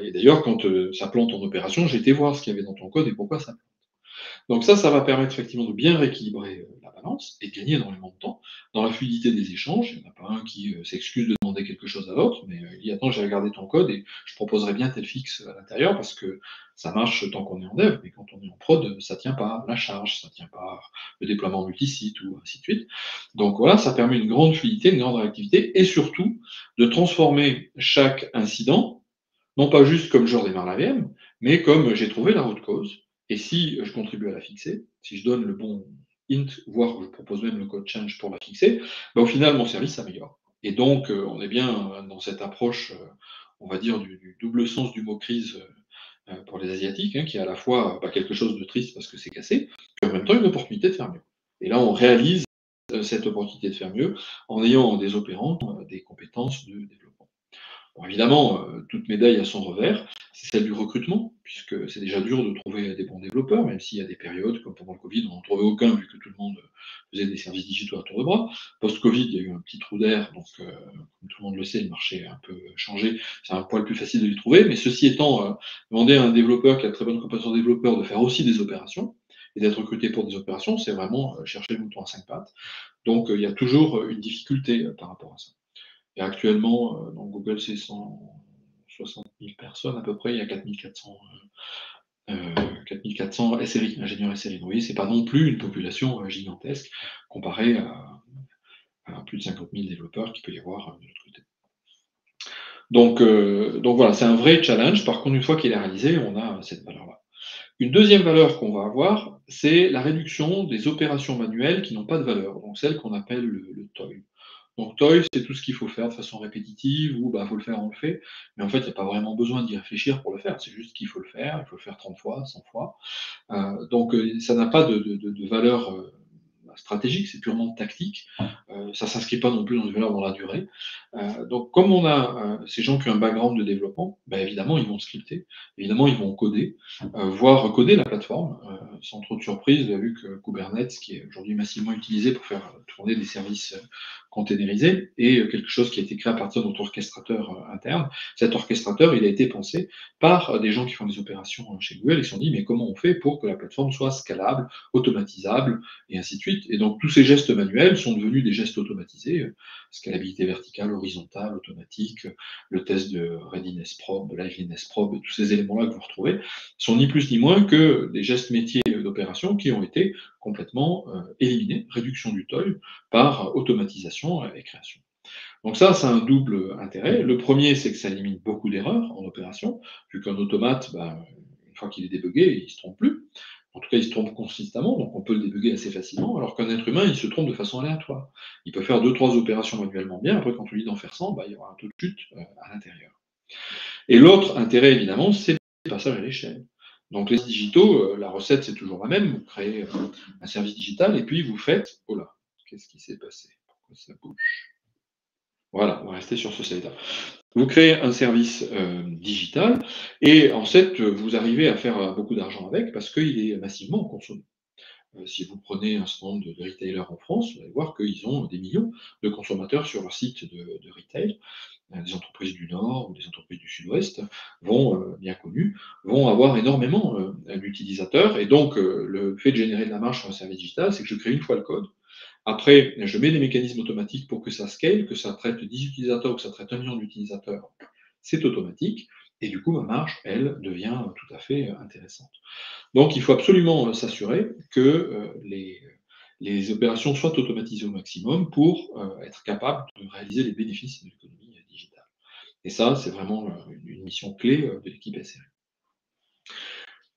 Et d'ailleurs, quand ça plante en opération, j'ai été voir ce qu'il y avait dans ton code et pourquoi ça. Donc ça va permettre effectivement de bien rééquilibrer la balance et de gagner énormément de temps dans la fluidité des échanges. Il n'y en a pas un qui s'excuse de demander quelque chose à l'autre, mais il dit attends, j'ai regardé ton code et je proposerais bien tel fixe à l'intérieur parce que ça marche tant qu'on est en dev, mais quand on est en prod, ça tient pas la charge, ça tient pas le déploiement multisite ou ainsi de suite. Donc voilà, ça permet une grande fluidité, une grande réactivité et surtout de transformer chaque incident non pas juste comme je redémarre la VM, mais comme j'ai trouvé la route cause, et si je contribue à la fixer, si je donne le bon int, voire je propose même le code change pour la fixer, au final, mon service s'améliore. Et donc, on est bien dans cette approche, on va dire, du double sens du mot crise pour les Asiatiques, qui est à la fois quelque chose de triste parce que c'est cassé, et en même temps une opportunité de faire mieux. Et là, on réalise cette opportunité de faire mieux en ayant des opérants, des compétences de développement. Bon, évidemment, toute médaille a son revers, c'est celle du recrutement, puisque c'est déjà dur de trouver des bons développeurs, même s'il y a des périodes, comme pendant le Covid, on n'en trouvait aucun, vu que tout le monde faisait des services digitaux à tour de bras. Post-Covid, il y a eu un petit trou d'air, donc comme tout le monde le sait, le marché a un peu changé, c'est un poil plus facile de les trouver, mais ceci étant, demander à un développeur qui a de très bonnes compétences de développeur de faire aussi des opérations, et d'être recruté pour des opérations, c'est vraiment chercher le mouton à 5 pattes. Donc il y a toujours une difficulté par rapport à ça. Et actuellement, dans Google, c'est 160 000 personnes à peu près, il y a 4 400 SRI, ingénieurs SRI. Donc, vous voyez, c'est pas non plus une population gigantesque comparée à plus de 50 000 développeurs qu'il peut y avoir de l'autre côté. Donc voilà, c'est un vrai challenge. Par contre, une fois qu'il est réalisé, on a cette valeur-là. Une deuxième valeur qu'on va avoir, c'est la réduction des opérations manuelles qui n'ont pas de valeur, donc celles qu'on appelle le toil. Donc toil, c'est tout ce qu'il faut faire de façon répétitive ou bah, faut le faire, on le fait. Mais en fait, il n'y a pas vraiment besoin d'y réfléchir pour le faire. C'est juste qu'il faut le faire. Il faut le faire 30 fois, 100 fois. Ça n'a pas de valeur stratégique, c'est purement tactique. Ça ne s'inscrit pas non plus dans une valeur dans la durée. Donc, comme on a ces gens qui ont un background de développement, bah, évidemment, ils vont scripter, évidemment, ils vont coder, voire coder la plateforme, sans trop de surprise, vu que Kubernetes, qui est aujourd'hui massivement utilisé pour faire tourner des services containerisés, est quelque chose qui a été créé à partir de notre orchestrateur interne. Cet orchestrateur, il a été pensé par des gens qui font des opérations chez Google. Ils se sont dit, mais comment on fait pour que la plateforme soit scalable, automatisable, et ainsi de suite. Et donc, tous ces gestes manuels sont devenus des gestes automatisés, scalabilité verticale, horizontale, automatique, le test de readiness probe, de liveliness probe, tous ces éléments-là que vous retrouvez, sont ni plus ni moins que des gestes métiers d'opération qui ont été complètement éliminés, réduction du toil par automatisation et création. Donc ça a un double intérêt. Le premier, c'est que ça élimine beaucoup d'erreurs en opération, vu qu'un automate, bah, une fois qu'il est débugué, il ne se trompe plus. En tout cas, il se trompe consistamment, donc on peut le débugger assez facilement, alors qu'un être humain, il se trompe de façon aléatoire. Il peut faire deux, trois opérations manuellement bien, après quand on lui dit d'en faire 100, bah, il y aura un taux de chute à l'intérieur. Et l'autre intérêt, évidemment, c'est le passage à l'échelle. Donc les digitaux, la recette, c'est toujours la même. Vous créez un service digital et puis vous faites... Oh là, qu'est-ce qui s'est passé? Pourquoi ça bouge? Voilà, on va rester sur ce slide-là. Vous créez un service digital et en fait, vous arrivez à faire beaucoup d'argent avec parce qu'il est massivement consommé. Si vous prenez un certain nombre de retailers en France, vous allez voir qu'ils ont des millions de consommateurs sur leur site de retail. Des entreprises du Nord ou des entreprises du Sud-Ouest vont, bien connues, vont avoir énormément d'utilisateurs. Et donc, le fait de générer de la marge sur un service digital, c'est que je crée une fois le code. Après, je mets des mécanismes automatiques pour que ça scale, que ça traite 10 utilisateurs ou que ça traite 1 million d'utilisateurs. C'est automatique. Et du coup, ma marge, elle, devient tout à fait intéressante. Donc, il faut absolument s'assurer que les opérations soient automatisées au maximum pour être capable de réaliser les bénéfices de l'économie digitale. Et ça, c'est vraiment une mission clé de l'équipe SRE.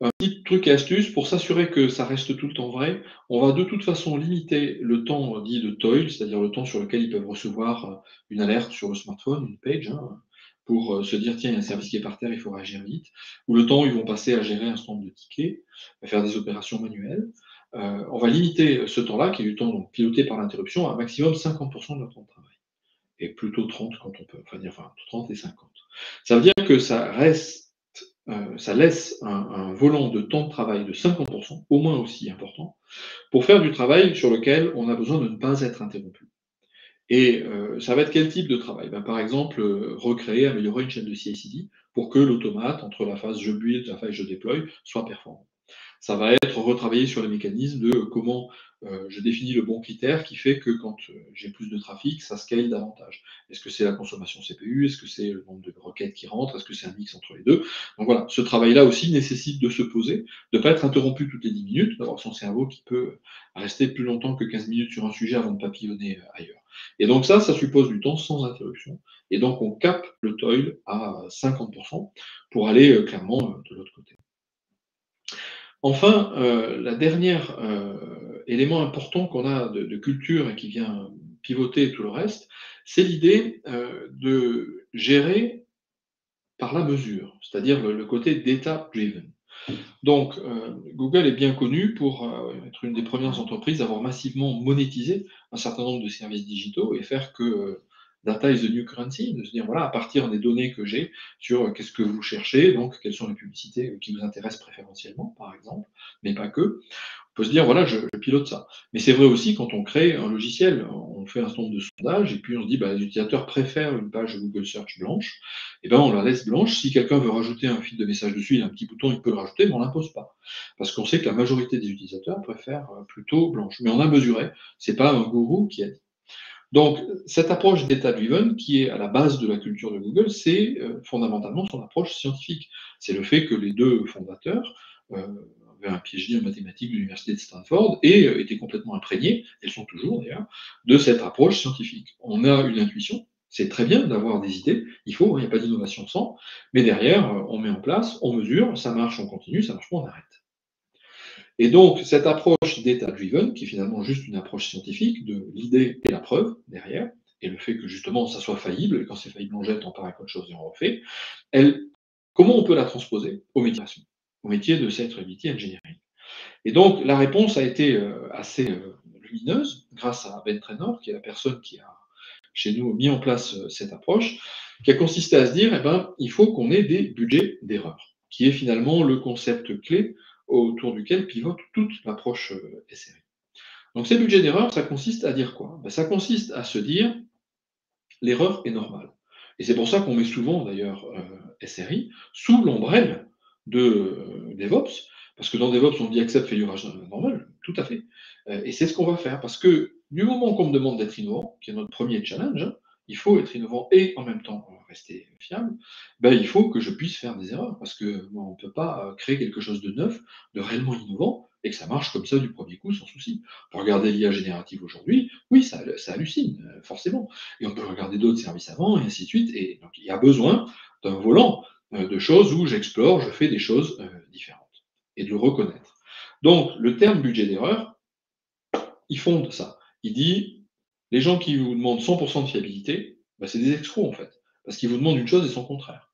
Un petit truc et astuce pour s'assurer que ça reste tout le temps vrai, on va de toute façon limiter le temps dit de toil, c'est-à-dire le temps sur lequel ils peuvent recevoir une alerte sur le smartphone, une page, hein, pour se dire tiens, il y a un service qui est par terre, il faut réagir vite, ou le temps où ils vont passer à gérer un certain nombre de tickets, à faire des opérations manuelles. On va limiter ce temps-là, qui est du temps donc, piloté par l'interruption, à un maximum 50% de leur temps de travail. Et plutôt 30 quand on peut, enfin entre 30 et 50. Ça veut dire que ça laisse un volant de temps de travail de 50%, au moins aussi important, pour faire du travail sur lequel on a besoin de ne pas être interrompu. Et ça va être quel type de travail? Ben, par exemple, recréer, améliorer une chaîne de CI/CD pour que l'automate, entre la phase je build et la phase je déploie, soit performant. Ça va être retravailler sur les mécanismes de comment je définis le bon critère qui fait que quand j'ai plus de trafic, ça scale davantage. Est-ce que c'est la consommation CPU? Est-ce que c'est le nombre de requêtes qui rentrent? Est-ce que c'est un mix entre les deux? Donc voilà, ce travail-là aussi nécessite de se poser, de ne pas être interrompu toutes les 10 minutes, d'avoir son cerveau qui peut rester plus longtemps que 15 minutes sur un sujet avant de papillonner ailleurs. Et donc ça suppose du temps sans interruption. Et donc on capte le toil à 50% pour aller clairement de l'autre côté. Enfin, la dernière élément important qu'on a de culture et qui vient pivoter tout le reste, c'est l'idée de gérer par la mesure, c'est-à-dire le côté data driven. Donc, Google est bien connu pour être une des premières entreprises à avoir massivement monétisé un certain nombre de services digitaux et faire que data is the new currency, de se dire voilà, à partir des données que j'ai sur qu'est-ce que vous cherchez, donc quelles sont les publicités qui vous intéressent préférentiellement, par exemple, mais pas que, on peut se dire, voilà, je pilote ça. Mais c'est vrai aussi quand on crée un logiciel, on fait un certain nombre de sondages et puis on se dit, bah, les utilisateurs préfèrent une page Google Search blanche, et ben on la laisse blanche. Si quelqu'un veut rajouter un fil de message dessus, il y a un petit bouton, il peut le rajouter, mais on l'impose pas. Parce qu'on sait que la majorité des utilisateurs préfèrent plutôt blanche. Mais on a mesuré, c'est pas un gourou qui a dit. Donc, cette approche data-driven, qui est à la base de la culture de Google, c'est fondamentalement son approche scientifique. C'est le fait que les deux fondateurs avaient un PhD en mathématiques de l'université de Stanford et étaient complètement imprégnés, elles sont toujours d'ailleurs, de cette approche scientifique. On a une intuition, C'est très bien d'avoir des idées, il faut, il n'y a pas d'innovation sans, mais derrière, on met en place, on mesure, ça marche, on continue, ça marche pas, on arrête. Et donc, cette approche data-driven, qui est finalement juste une approche scientifique de l'idée et la preuve derrière, et le fait que justement ça soit faillible, et quand c'est faillible, on jette, on part avec autre chose et on refait, elle, comment on peut la transposer au métier de Site Engineering? Et donc, la réponse a été assez lumineuse grâce à Ben Traynor, qui est la personne qui a, chez nous, mis en place cette approche, qui a consisté à se dire, eh ben, il faut qu'on ait des budgets d'erreur, qui est finalement le concept clé autour duquel pivote toute l'approche SRI. Donc, ces budgets d'erreur, ça consiste à dire quoi? Ben, ça consiste à se dire, l'erreur est normale. Et c'est pour ça qu'on met souvent, d'ailleurs, SRI sous l'ombrelle de DevOps, parce que dans DevOps, on dit accept failure normal, tout à fait. Et c'est ce qu'on va faire, parce que du moment qu'on me demande d'être innovant, qui est notre premier challenge, hein, il faut être innovant et en même temps rester fiable, ben, il faut que je puisse faire des erreurs, parce que on ne peut pas créer quelque chose de neuf, de réellement innovant, et que ça marche comme ça du premier coup sans souci. On peut regarder l'IA générative aujourd'hui, oui, ça hallucine, forcément. Et on peut regarder d'autres services avant, et ainsi de suite. Et donc, il y a besoin d'un volant de choses où j'explore, je fais des choses différentes. Et de le reconnaître. Donc, le terme budget d'erreur, il fonde ça. Il dit, les gens qui vous demandent 100% de fiabilité, bah, c'est des escrocs en fait. Parce qu'ils vous demandent une chose et son contraire.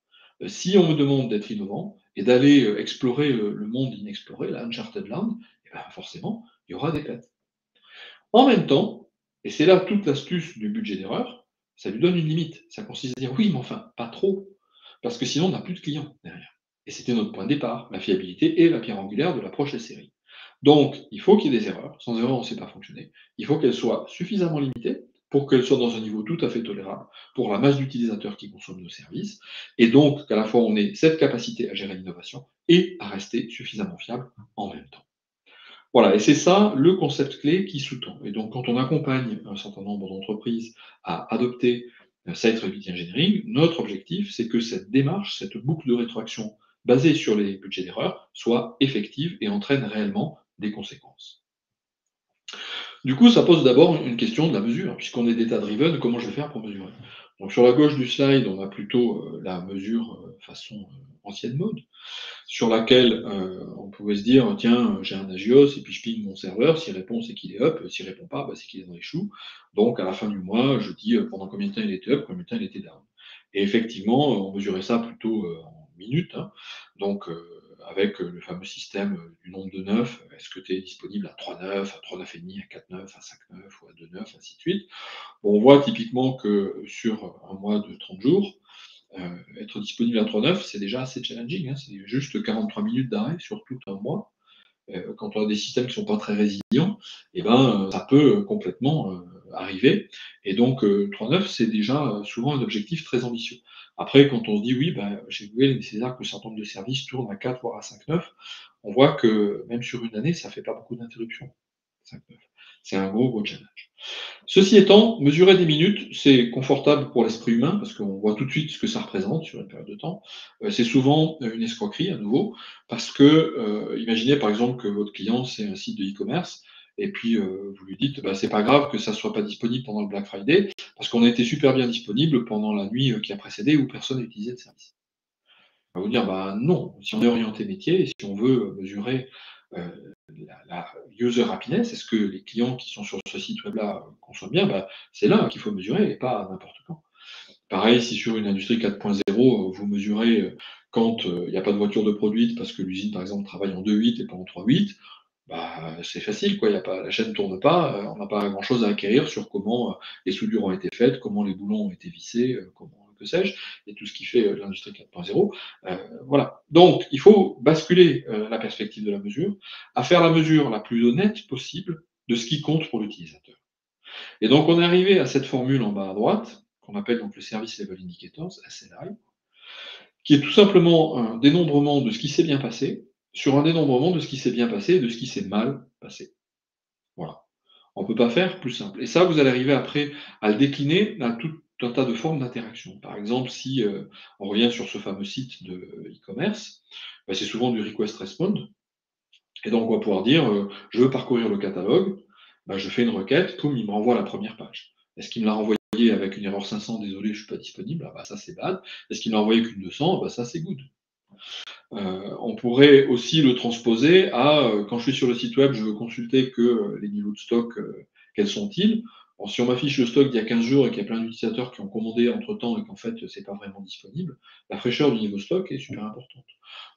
Si on me demande d'être innovant et d'aller explorer le monde inexploré, la Uncharted Land, eh ben, forcément, il y aura des pètes. En même temps, et c'est là toute l'astuce du budget d'erreur, ça lui donne une limite. Ça consiste à dire oui, mais enfin, pas trop. Parce que sinon, on n'a plus de clients derrière. Et c'était notre point de départ, la fiabilité et la pierre angulaire de l'approche des séries. Donc, il faut qu'il y ait des erreurs. Sans erreur, on ne sait pas fonctionner. Il faut qu'elles soient suffisamment limitées pour qu'elles soient dans un niveau tout à fait tolérable pour la masse d'utilisateurs qui consomment nos services. Et donc, qu'à la fois, on ait cette capacité à gérer l'innovation et à rester suffisamment fiable en même temps. Voilà, et c'est ça le concept clé qui sous-tend. Et donc, quand on accompagne un certain nombre d'entreprises à adopter Site Reliability Engineering, notre objectif, c'est que cette démarche, cette boucle de rétroaction basée sur les budgets d'erreur, soit effective et entraîne réellement des conséquences. Du coup, ça pose d'abord une question de la mesure, puisqu'on est data-driven, comment je vais faire pour mesurer? Donc, sur la gauche du slide, on a plutôt la mesure façon ancienne mode, sur laquelle on pouvait se dire, tiens, j'ai un Agios, et puis je ping mon serveur, s'il répond, c'est qu'il est up, s'il répond pas, bah, c'est qu'il est dans les choux. Donc, à la fin du mois, je dis pendant combien de temps il était up, combien de temps il était down. Et effectivement, on mesurait ça plutôt en minutes, hein. Donc, avec le fameux système du nombre de nœuds, est-ce que tu es disponible à 3 nœuds, à 3 nœuds et demi, à 4 nœuds, à 5 nœuds, ou à 2 nœuds, ainsi de suite. Bon, on voit typiquement que sur un mois de 30 jours, être disponible à 3.9, c'est déjà assez challenging, hein, c'est juste 43 minutes d'arrêt sur tout un mois. Quand on a des systèmes qui ne sont pas très résilients, eh ben, ça peut complètement arriver. Et donc, 3.9, c'est déjà souvent un objectif très ambitieux. Après, quand on se dit, oui, ben, chez Google, il est nécessaire que un certain nombre de services tournent à 4 voire à 5.9, on voit que même sur une année, ça ne fait pas beaucoup d'interruptions. 5.9. C'est un gros, gros challenge. Ceci étant, mesurer des minutes, c'est confortable pour l'esprit humain, parce qu'on voit tout de suite ce que ça représente sur une période de temps. C'est souvent une escroquerie à nouveau, parce que imaginez par exemple que votre client, c'est un site de e-commerce, et puis vous lui dites, bah, c'est pas grave que ça soit pas disponible pendant le Black Friday, parce qu'on a été super bien disponible pendant la nuit qui a précédé où personne n'a utilisé le service. On va vous dire, bah non, si on est orienté métier, et si on veut mesurer la user happiness, est-ce que les clients qui sont sur ce site web-là consomment bien? Bah, c'est là qu'il faut mesurer et pas n'importe quand. Pareil, si sur une industrie 4.0, vous mesurez quand il n'y a pas de voiture de produite parce que l'usine, par exemple, travaille en 2.8 et pas en 3.8, bah, c'est facile, quoi. Y a pas, la chaîne ne tourne pas, on n'a pas grand-chose à acquérir sur comment les soudures ont été faites, comment les boulons ont été vissés, comment, que sais-je, et tout ce qui fait l'industrie 4.0. Voilà. Donc, il faut basculer la perspective de la mesure, à faire la mesure la plus honnête possible de ce qui compte pour l'utilisateur. Et donc, on est arrivé à cette formule en bas à droite, qu'on appelle donc le Service Level Indicators, SLI, qui est tout simplement un dénombrement de ce qui s'est bien passé, sur un dénombrement de ce qui s'est bien passé et de ce qui s'est mal passé. Voilà. On ne peut pas faire plus simple. Et ça, vous allez arriver après à le décliner à tout un tas de formes d'interaction. Par exemple, si on revient sur ce fameux site de e-commerce, bah, c'est souvent du request respond. Et donc, on va pouvoir dire, je veux parcourir le catalogue, bah, je fais une requête, poum, il me renvoie la première page. Est-ce qu'il me l'a renvoyé avec une erreur 500, désolé, je suis pas disponible, ah bah, ça c'est bad. Est-ce qu'il l'a envoyé qu'une 200? Bah, ça c'est good. On pourrait aussi le transposer à quand je suis sur le site web, je veux consulter que les niveaux de stock, quels sont-ils? Bon, si on m'affiche le stock d'il y a 15 jours et qu'il y a plein d'utilisateurs qui ont commandé entre-temps et qu'en fait, c'est pas vraiment disponible, la fraîcheur du niveau stock est super importante.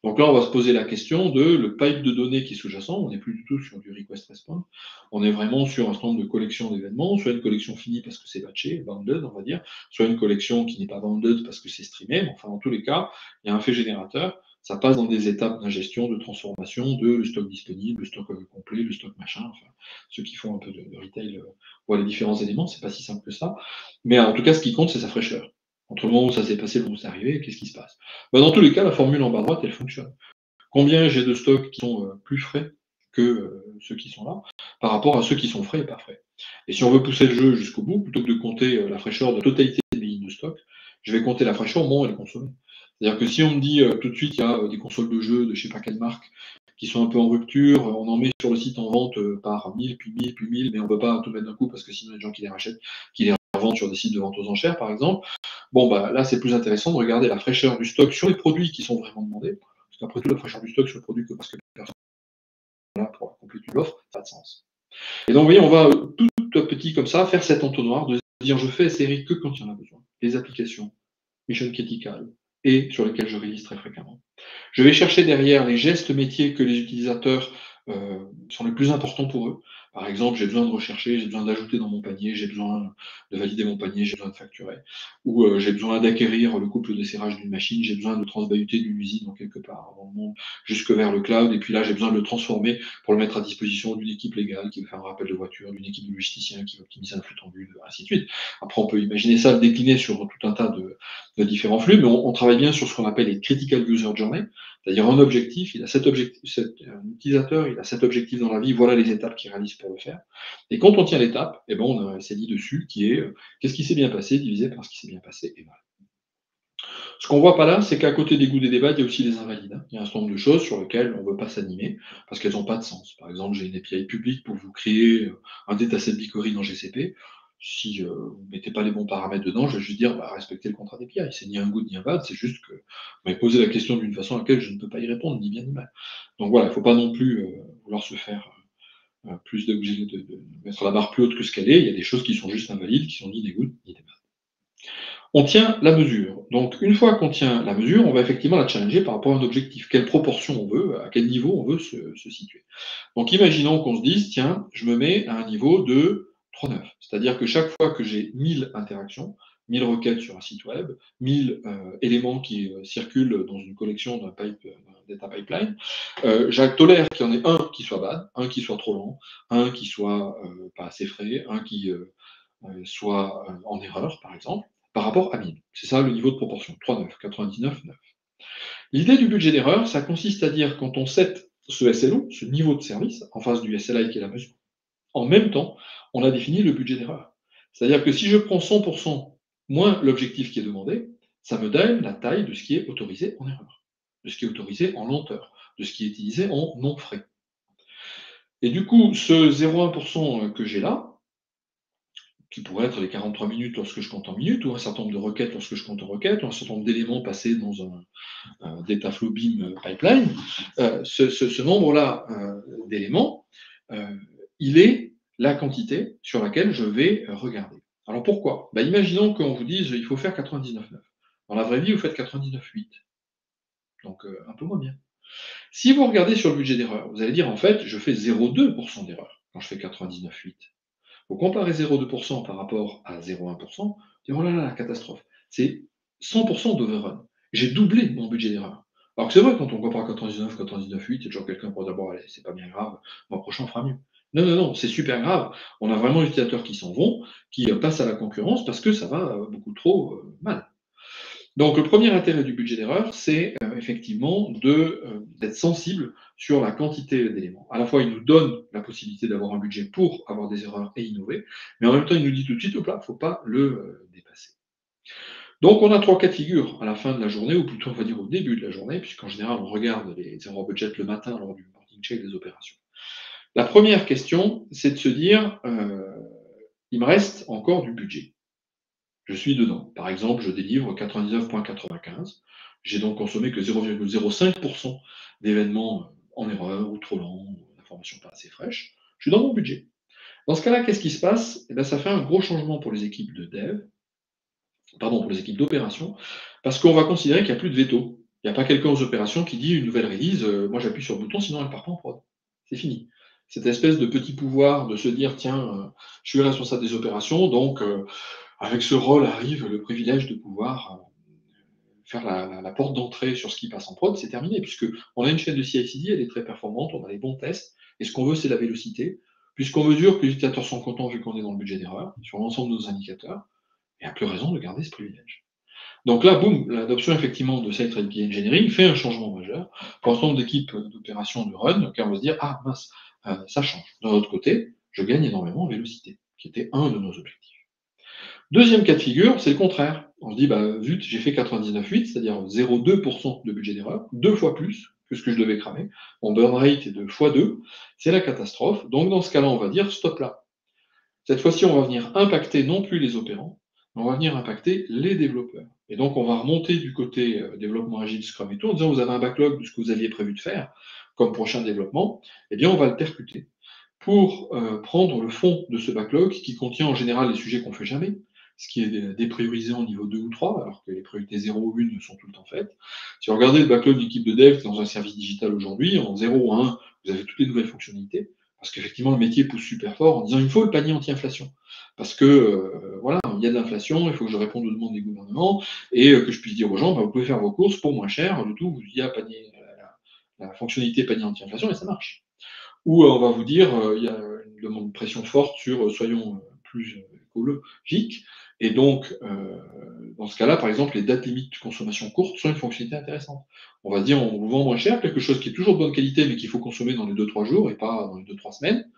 Donc là, on va se poser la question de le pipe de données qui est sous-jacent. On n'est plus du tout sur du request response. On est vraiment sur un certain nombre de collections d'événements, soit une collection finie parce que c'est batché, bounded, on va dire, soit une collection qui n'est pas bounded parce que c'est streamé. Mais enfin, dans tous les cas, il y a un fait générateur. Ça passe dans des étapes d'ingestion, de transformation, de le stock disponible, le stock complet, le stock machin. Enfin, ceux qui font un peu de retail voient les différents éléments. C'est pas si simple que ça. Mais en tout cas, ce qui compte, c'est sa fraîcheur. Entre le moment où ça s'est passé et le moment où c'est arrivé, qu'est-ce qui se passe? Bah, dans tous les cas, la formule en bas à droite, elle fonctionne. Combien j'ai de stocks qui sont plus frais que ceux qui sont là, par rapport à ceux qui sont frais et pas frais. Et si on veut pousser le jeu jusqu'au bout, plutôt que de compter la fraîcheur de la totalité de mes lignes de stock, je vais compter la fraîcheur au moment où elle est consommée. C'est-à-dire que si on me dit tout de suite, il y a des consoles de jeux de je sais pas quelle marque qui sont un peu en rupture, on en met sur le site en vente par 1000, puis 1000, puis 1000, mais on ne peut pas tout mettre d'un coup parce que sinon il y a des gens qui les rachètent, qui les revendent sur des sites de vente aux enchères, par exemple. Bon, bah là, c'est plus intéressant de regarder la fraîcheur du stock sur les produits qui sont vraiment demandés. Parce qu'après tout, la fraîcheur du stock sur le produit que parce que personne n'est là pour compléter l'offre, ça n'a pas de sens. Et donc, vous voyez, on va tout petit comme ça faire cet entonnoir de dire je fais SRI que quand il y en a besoin. Les applications, mission critical, et sur lesquelles je réalise très fréquemment. Je vais chercher derrière les gestes métiers que les utilisateurs sont les plus importants pour eux. Par exemple, j'ai besoin de rechercher, j'ai besoin d'ajouter dans mon panier, j'ai besoin de valider mon panier, j'ai besoin de facturer. Ou j'ai besoin d'acquérir le couple de serrage d'une machine, j'ai besoin de transbahuter d'une usine dans quelque part dans le monde jusque vers le cloud. Et puis là, j'ai besoin de le transformer pour le mettre à disposition d'une équipe légale qui veut faire un rappel de voiture, d'une équipe de logisticiens qui veut optimiser un flux tendu, ainsi de suite. Après, on peut imaginer ça le décliner sur tout un tas de différents flux, mais on travaille bien sur ce qu'on appelle les critical user journey, c'est-à-dire un objectif, il a cet objectif, un utilisateur, il a cet objectif dans la vie, voilà les étapes qu'il réalise pour le faire. Et quand on tient l'étape, eh ben on a un CDI dessus qui est qu'est-ce qui s'est bien passé divisé par ce qui s'est bien passé et mal. Ce qu'on voit pas là, c'est qu'à côté des goûts des débats, il y a aussi les invalides. Il y a un certain nombre de choses sur lesquelles on ne veut pas s'animer parce qu'elles n'ont pas de sens. Par exemple, j'ai une API publique pour vous créer un dataset BigQuery dans GCP. Si vous ne mettez pas les bons paramètres dedans, je vais juste dire bah, respectez le contrat d'API. C'est ni un good ni un bad, c'est juste que vous m'avez posé la question d'une façon à laquelle je ne peux pas y répondre, ni bien ni mal. Donc voilà, il ne faut pas non plus vouloir se faire plus de mettre la barre plus haute que ce qu'elle est. Il y a des choses qui sont juste invalides, qui sont ni des good ni des bad. On tient la mesure. Donc, une fois qu'on tient la mesure, on va effectivement la challenger par rapport à un objectif. Quelle proportion on veut, à quel niveau on veut se situer. Donc, imaginons qu'on se dise, tiens, je me mets à un niveau de 3,9. C'est-à-dire que chaque fois que j'ai 1000 interactions, 1000 requêtes sur un site web, 1000 éléments qui circulent dans une collection d'un data pipeline, tolère qu'il y en ait un qui soit bad, un qui soit trop lent, un qui soit pas assez frais, un qui soit en erreur, par exemple, par rapport à 1000. C'est ça le niveau de proportion, 3,9, 99, 9. L'idée du budget d'erreur, ça consiste à dire quand on set ce SLO, ce niveau de service, en face du SLI qui est la mesure, en même temps, on a défini le budget d'erreur. C'est-à-dire que si je prends 100% moins l'objectif qui est demandé, ça me donne la taille de ce qui est autorisé en erreur, de ce qui est autorisé en lenteur, de ce qui est utilisé en non frais. Et du coup, ce 0,1% que j'ai là, qui pourrait être les 43 minutes lorsque je compte en minutes, ou un certain nombre de requêtes lorsque je compte en requêtes, ou un certain nombre d'éléments passés dans un data flow beam pipeline, ce nombre-là d'éléments, il est la quantité sur laquelle je vais regarder. Alors pourquoi? Imaginons qu'on vous dise il faut faire 99,9. Dans la vraie vie, vous faites 99,8. Donc un peu moins bien. Si vous regardez sur le budget d'erreur, vous allez dire en fait, je fais 0,2% d'erreur quand je fais 99,8. Vous comparez 0,2% par rapport à 0,1%, vous dites oh là là, la catastrophe. C'est 100% d'overrun. J'ai doublé mon budget d'erreur. Alors que c'est vrai, quand on compare 99, 99,8, il y a toujours quelqu'un pour dire bon, allez, c'est pas bien grave, mois prochain on fera mieux. Non, non, non, c'est super grave. On a vraiment des utilisateurs qui s'en vont, qui passent à la concurrence parce que ça va beaucoup trop mal. Donc, le premier intérêt du budget d'erreur, c'est effectivement d'être sensible sur la quantité d'éléments. À la fois, il nous donne la possibilité d'avoir un budget pour avoir des erreurs et innover, mais en même temps, il nous dit tout de suite, hop là, il ne faut pas le dépasser. Donc, on a 3 cas de figure à la fin de la journée, ou plutôt, on va dire au début de la journée, puisqu'en général, on regarde les erreurs budget le matin lors du morning check des opérations. La première question, c'est de se dire, il me reste encore du budget. je suis dedans. Par exemple, je délivre 99,95. J'ai donc consommé que 0,05% d'événements en erreur ou trop lents, ou d'informations pas assez fraîches. Je suis dans mon budget. Dans ce cas-là, qu'est-ce qui se passe? Eh bien, ça fait un gros changement pour les équipes de dev, pardon, pour les équipes d'opération, parce qu'on va considérer qu'il n'y a plus de veto. Il n'y a pas quelqu'un aux opérations qui dit une nouvelle release, moi j'appuie sur le bouton, sinon elle part pas en prod. C'est fini. Cette espèce de petit pouvoir de se dire, tiens, je suis responsable des opérations, donc avec ce rôle arrive le privilège de pouvoir faire la porte d'entrée sur ce qui passe en prod, c'est terminé, puisque on a une chaîne de CI/CD, elle est très performante, on a les bons tests, et ce qu'on veut, c'est la vélocité, puisqu'on mesure que les utilisateurs sont contents vu qu'on est dans le budget d'erreur, sur l'ensemble de nos indicateurs, il n'y a plus raison de garder ce privilège. Donc là, boum, l'adoption effectivement de Site Ready Engineering fait un changement majeur pour un certain nombre d'équipes d'opération de run, car on va se dire, ah mince, ça change. D'un autre côté, je gagne énormément en vélocité, qui était un de nos objectifs. Deuxième cas de figure, c'est le contraire. On se dit, bah, zut, j'ai fait 99,8, c'est-à-dire 0,2% de budget d'erreur, 2 fois plus que ce que je devais cramer. Mon burn rate est de x2, c'est la catastrophe. Donc dans ce cas-là, on va dire, stop là. Cette fois-ci, on va venir impacter non plus les opérants, mais on va venir impacter les développeurs. Et donc, on va remonter du côté développement agile, Scrum et tout, en disant, vous avez un backlog de ce que vous aviez prévu de faire comme prochain développement, eh bien, on va le percuter pour prendre le fond de ce backlog qui contient en général les sujets qu'on ne fait jamais, ce qui est dépriorisé en niveau 2 ou 3, alors que les priorités 0 ou 1 sont tout le temps faites. Si vous regardez le backlog d'une équipe de dev qui est dans un service digital aujourd'hui, en 0 ou 1, vous avez toutes les nouvelles fonctionnalités, parce qu'effectivement, le métier pousse super fort en disant il faut le panier anti-inflation. Parce que voilà, il y a de l'inflation, il faut que je réponde aux demandes des gouvernements, et que je puisse dire aux gens, bah, vous pouvez faire vos courses pour moins cher, le tout, il y a panier, la fonctionnalité panier anti-inflation, et ça marche. Ou on va vous dire, il y a une demande de pression forte sur soyons plus écologiques. Et donc, dans ce cas-là, par exemple, les dates limites de consommation courtes sont une fonctionnalité intéressante. On va dire, on vous vend moins cher quelque chose qui est toujours de bonne qualité, mais qu'il faut consommer dans les 2-3 jours et pas dans les 2-3 semaines.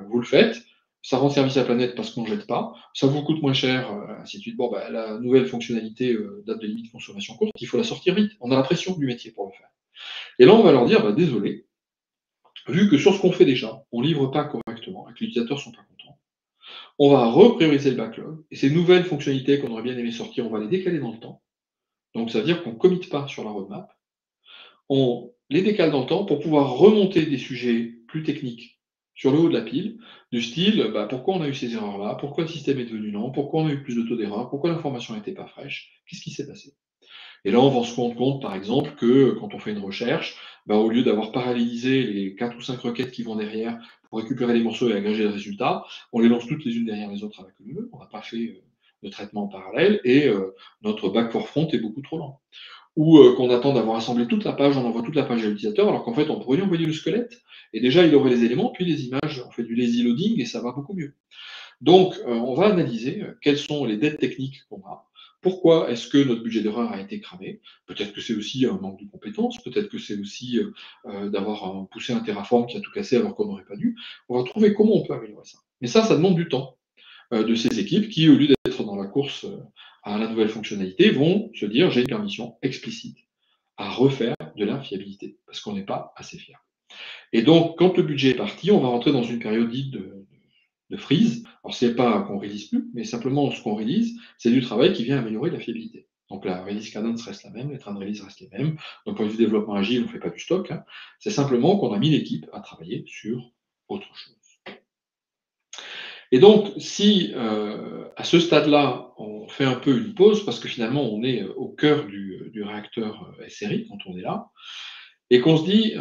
Vous le faites, ça rend service à la planète parce qu'on ne jette pas, ça vous coûte moins cher, ainsi de suite. Bon, bah, la nouvelle fonctionnalité date de limite de consommation courte, il faut la sortir vite. On a la pression du métier pour le faire. Et là, on va leur dire, bah, désolé, vu que sur ce qu'on fait déjà, on ne livre pas correctement et que les utilisateurs ne sont pas contents, on va reprioriser le backlog et ces nouvelles fonctionnalités qu'on aurait bien aimé sortir, on va les décaler dans le temps. Donc ça veut dire qu'on ne commit pas sur la roadmap. On les décale dans le temps pour pouvoir remonter des sujets plus techniques sur le haut de la pile, du style bah, pourquoi on a eu ces erreurs-là, pourquoi le système est devenu lent, pourquoi on a eu plus de taux d'erreur, pourquoi l'information n'était pas fraîche, qu'est-ce qui s'est passé. Et là, on va se rendre compte, par exemple, que quand on fait une recherche, bah, au lieu d'avoir parallélisé les 4 ou 5 requêtes qui vont derrière pour récupérer les morceaux et agréger le résultat, on les lance toutes les unes derrière les autres avec le nœud. On n'a pas fait de traitement en parallèle et notre back for front est beaucoup trop lent. Ou qu'on attend d'avoir assemblé toute la page, on envoie toute la page à l'utilisateur, alors qu'en fait, on pourrait lui envoyer le squelette et déjà, il aurait les éléments, puis les images, on fait du lazy loading et ça va beaucoup mieux. Donc, on va analyser quelles sont les dettes techniques qu'on a. Pourquoi est-ce que notre budget d'erreur a été cramé? Peut-être que c'est aussi un manque de compétences, peut-être que c'est aussi d'avoir poussé un Terraform qui a tout cassé alors qu'on n'aurait pas dû. On va trouver comment on peut améliorer ça. Mais ça demande du temps de ces équipes qui, au lieu d'être dans la course à la nouvelle fonctionnalité, vont se dire j'ai une permission explicite à refaire de la fiabilité, parce qu'on n'est pas assez fier. Et donc, quand le budget est parti, on va rentrer dans une période dite de freeze. Alors, c'est pas qu'on release plus, mais simplement ce qu'on release, c'est du travail qui vient améliorer la fiabilité. Donc, la release cadence reste la même, les trains de release restent les mêmes. Donc, point de vue développement agile, on ne fait pas du stock. Hein. C'est simplement qu'on a mis l'équipe à travailler sur autre chose. Et donc, si à ce stade-là, on fait un peu une pause, parce que finalement, on est au cœur du réacteur SRI quand on est là, et qu'on se dit,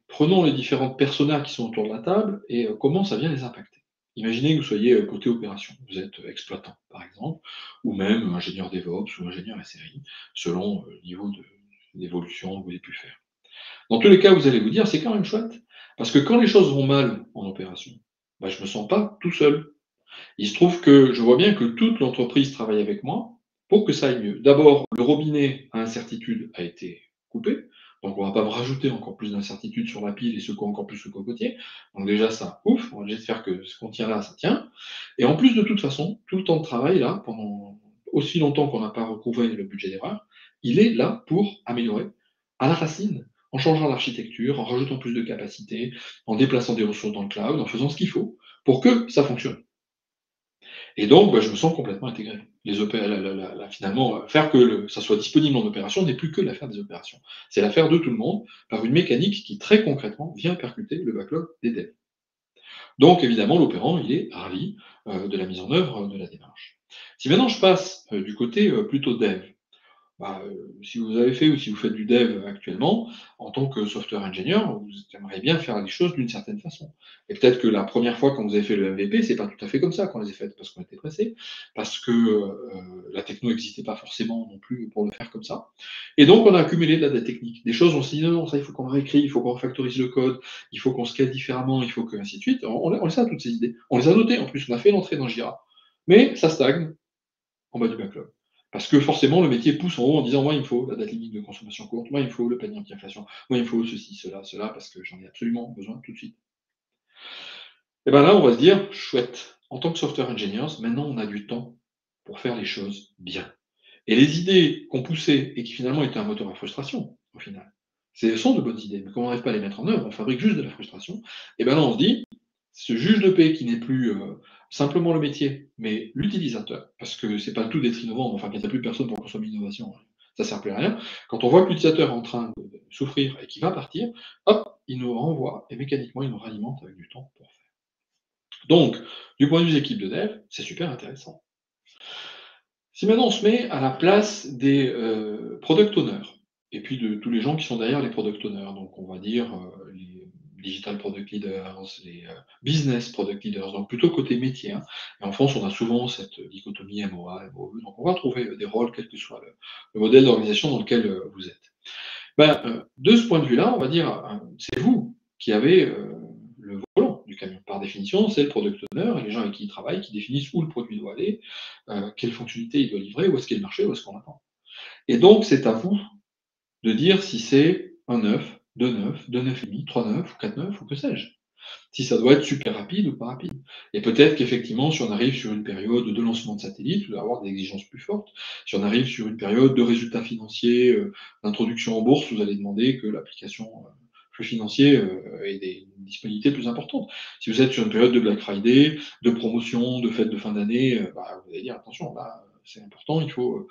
prenons les différentes personas qui sont autour de la table et comment ça vient les impacter. Imaginez que vous soyez côté opération, vous êtes exploitant par exemple, ou même ingénieur DevOps ou ingénieur SRI, selon le niveau d'évolution que vous avez pu faire. Dans tous les cas, vous allez vous dire, c'est quand même chouette, parce que quand les choses vont mal en opération, bah, je ne me sens pas tout seul. Il se trouve que je vois bien que toute l'entreprise travaille avec moi pour que ça aille mieux. D'abord, le robinet à incertitude a été coupé, donc on ne va pas me rajouter encore plus d'incertitude sur la pile et secouer encore plus le cocotier. Donc déjà ça, ouf, on va déjà faire que ce qu'on tient là, ça tient. Et en plus de toute façon, tout le temps de travail là, pendant aussi longtemps qu'on n'a pas recouvert le budget d'erreur, il est là pour améliorer à la racine, en changeant l'architecture, en rajoutant plus de capacité, en déplaçant des ressources dans le cloud, en faisant ce qu'il faut pour que ça fonctionne. Et donc, je me sens complètement intégré. Finalement, faire que ça soit disponible en opération n'est plus que l'affaire des opérations. C'est l'affaire de tout le monde par une mécanique qui, très concrètement, vient percuter le backlog des devs. Donc, évidemment, l'opérant, il est ravi de la mise en œuvre de la démarche. Si maintenant je passe du côté plutôt dev, si vous avez fait ou si vous faites du dev actuellement, en tant que software engineer, vous aimeriez bien faire les choses d'une certaine façon. Et peut-être que la première fois quand vous avez fait le MVP, c'est pas tout à fait comme ça qu'on les a faites, parce qu'on était pressé, parce que la techno n'existait pas forcément non plus pour le faire comme ça. Et donc on a accumulé de la data technique. Des choses, on s'est dit non, ça il faut qu'on le réécrit, il faut qu'on refactorise le code, il faut qu'on scale différemment, il faut que ainsi de suite. On les a toutes ces idées. On les a notées en plus, on a fait l'entrée dans Jira. Mais ça stagne en bas du backlog. Parce que forcément, le métier pousse en haut en disant moi, il me faut la date limite de consommation courte, moi, il me faut le panier anti-inflation, moi, il me faut ceci, cela, parce que j'en ai absolument besoin tout de suite. Et bien là, on va se dire chouette, en tant que software engineers, maintenant, on a du temps pour faire les choses bien. Et les idées qu'on poussait et qui finalement étaient un moteur à frustration, au final, ce sont de bonnes idées, mais comme on n'arrive pas à les mettre en œuvre, on fabrique juste de la frustration, et bien là, on se dit ce juge de paix qui n'est plus simplement le métier, mais l'utilisateur, parce que c'est pas le tout d'être innovant, mais enfin, qu'il n'y a plus personne pour consommer l'innovation, ça sert plus à rien. Quand on voit que l'utilisateur est en train de souffrir et qu'il va partir, hop, il nous renvoie et mécaniquement, il nous réalimente avec du temps pour faire. Donc, du point de vue des équipes de dev, c'est super intéressant. Si maintenant on se met à la place des product owners, et puis de tous les gens qui sont derrière les product owners, donc on va dire les digital product leaders, les business product leaders, donc plutôt côté métier, hein. Et en France, on a souvent cette dichotomie MOA, MOE, donc on va trouver des rôles, quel que soit le modèle d'organisation dans lequel vous êtes. De ce point de vue-là, on va dire, c'est vous qui avez le volant du camion. Par définition, c'est le product owner et les gens avec qui il travaille qui définissent où le produit doit aller, quelle fonctionnalité il doit livrer, où est-ce qu'est le marché, où est-ce qu'on attend. Et donc, c'est à vous de dire si c'est un 9, 2 9,5, 3 9 ou 4 9 ou que sais-je. Si ça doit être super rapide ou pas rapide. Et peut-être qu'effectivement, si on arrive sur une période de lancement de satellite, vous allez avoir des exigences plus fortes. Si on arrive sur une période de résultats financiers, d'introduction en bourse, vous allez demander que l'application flux financier ait des disponibilités plus importantes. Si vous êtes sur une période de Black Friday, de promotion, de fête de fin d'année, vous allez dire attention, là, c'est important, il faut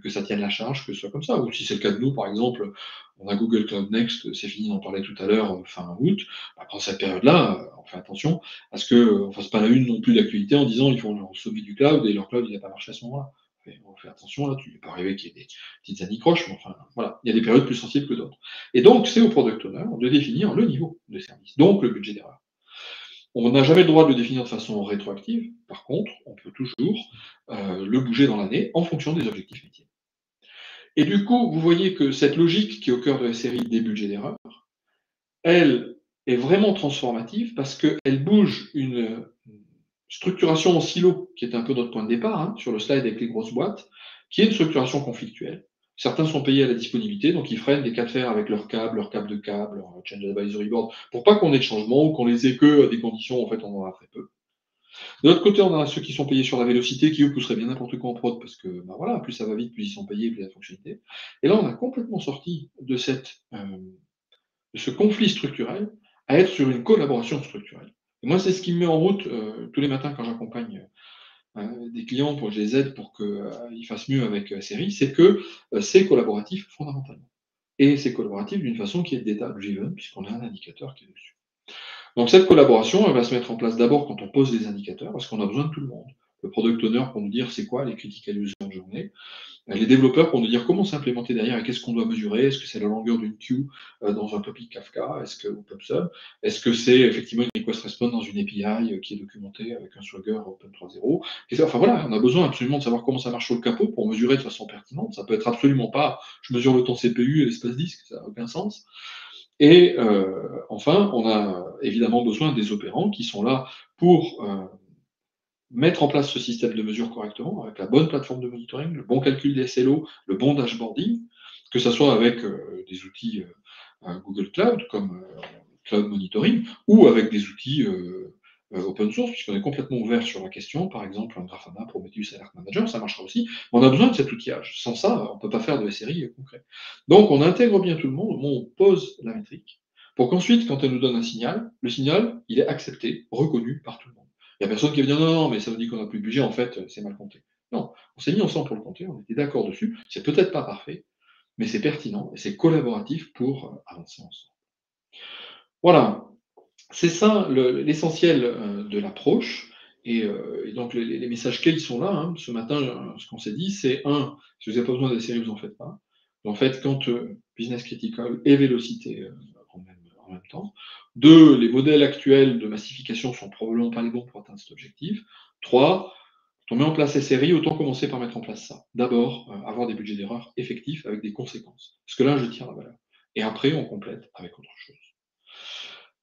que ça tienne la charge, que ce soit comme ça. Ou si c'est le cas de nous, par exemple, on a Google Cloud Next, c'est fini d'en parler tout à l'heure, fin août. Pendant cette période-là, on fait attention à ce qu'on ne fasse pas la une non plus d'actualité en disant ils font leur sommet du cloud et leur cloud il n'a pas marché à ce moment-là. On fait attention là, il peut arriver qu'il y ait des petites anicroches, mais enfin voilà, il y a des périodes plus sensibles que d'autres. Et donc c'est au product owner de définir le niveau de service, donc le budget d'erreur. On n'a jamais le droit de le définir de façon rétroactive, par contre, on peut toujours le bouger dans l'année en fonction des objectifs métiers. Et du coup, vous voyez que cette logique qui est au cœur de la série des budgets d'erreur, elle est vraiment transformative parce qu'elle bouge une structuration en silo, qui est un peu notre point de départ, hein, sur le slide avec les grosses boîtes, qui est une structuration conflictuelle. Certains sont payés à la disponibilité, donc ils freinent des cas de fer avec leur câble de câble, leur change advisory board, pour pas qu'on ait de changement ou qu'on les ait que à des conditions où en fait on en a très peu. De l'autre côté, on a ceux qui sont payés sur la vélocité, qui eux pousseraient bien n'importe quoi en prod, parce que voilà, plus ça va vite, plus ils sont payés, plus il y a de fonctionnalité. Et là, on a complètement sorti de ce conflit structurel à être sur une collaboration structurelle. Et moi, c'est ce qui me met en route tous les matins quand j'accompagne des clients pour que je les aide pour qu'ils fassent mieux avec Seri, c'est que c'est collaboratif fondamentalement. Et c'est collaboratif d'une façon qui est data-driven, puisqu'on a un indicateur qui est dessus. Donc cette collaboration, elle va se mettre en place d'abord quand on pose des indicateurs, parce qu'on a besoin de tout le monde. Le product owner pour nous dire c'est quoi les critical users de journée, les développeurs pour nous dire comment s'implémenter derrière et qu'est-ce qu'on doit mesurer. Est-ce que c'est la longueur d'une queue dans un topic Kafka, est-ce que, ou PubSub, est-ce que c'est effectivement une request response dans une API qui est documentée avec un Swagger Open 3.0. Enfin voilà, on a besoin absolument de savoir comment ça marche sur le capot pour mesurer de façon pertinente. Ça peut être absolument pas, je mesure le temps CPU et l'espace disque, ça n'a aucun sens. Et enfin, on a évidemment besoin des opérants qui sont là pour mettre en place ce système de mesure correctement, avec la bonne plateforme de monitoring, le bon calcul des SLO, le bon dashboarding, que ce soit avec des outils Google Cloud, comme Cloud Monitoring, ou avec des outils open source, puisqu'on est complètement ouvert sur la question, par exemple un Grafana, Prometheus Alert Manager, ça marchera aussi, mais on a besoin de cet outillage. Sans ça, on ne peut pas faire de SRI concret. Donc on intègre bien tout le monde, on pose la métrique, pour qu'ensuite, quand elle nous donne un signal, le signal, il est accepté, reconnu par tout le monde. Il y a personne qui va dire non, non, mais ça veut dire qu'on n'a plus de budget, en fait, c'est mal compté. Non, on s'est mis ensemble pour le compter, on était d'accord dessus. C'est peut-être pas parfait, mais c'est pertinent et c'est collaboratif pour avancer ensemble. Voilà, c'est ça l'essentiel de l'approche. Et donc les messages clés, ils sont là. Hein. Ce matin, ce qu'on s'est dit, c'est un, si vous n'avez pas besoin des séries, vous en faites pas. En fait, quand Business Critical et Vélocité en même temps. Deux, les modèles actuels de massification sont probablement pas les bons pour atteindre cet objectif. Trois, quand on met en place ces séries, autant commencer par mettre en place ça. D'abord, avoir des budgets d'erreur effectifs avec des conséquences. Parce que là, je tire la valeur. Et après, on complète avec autre chose.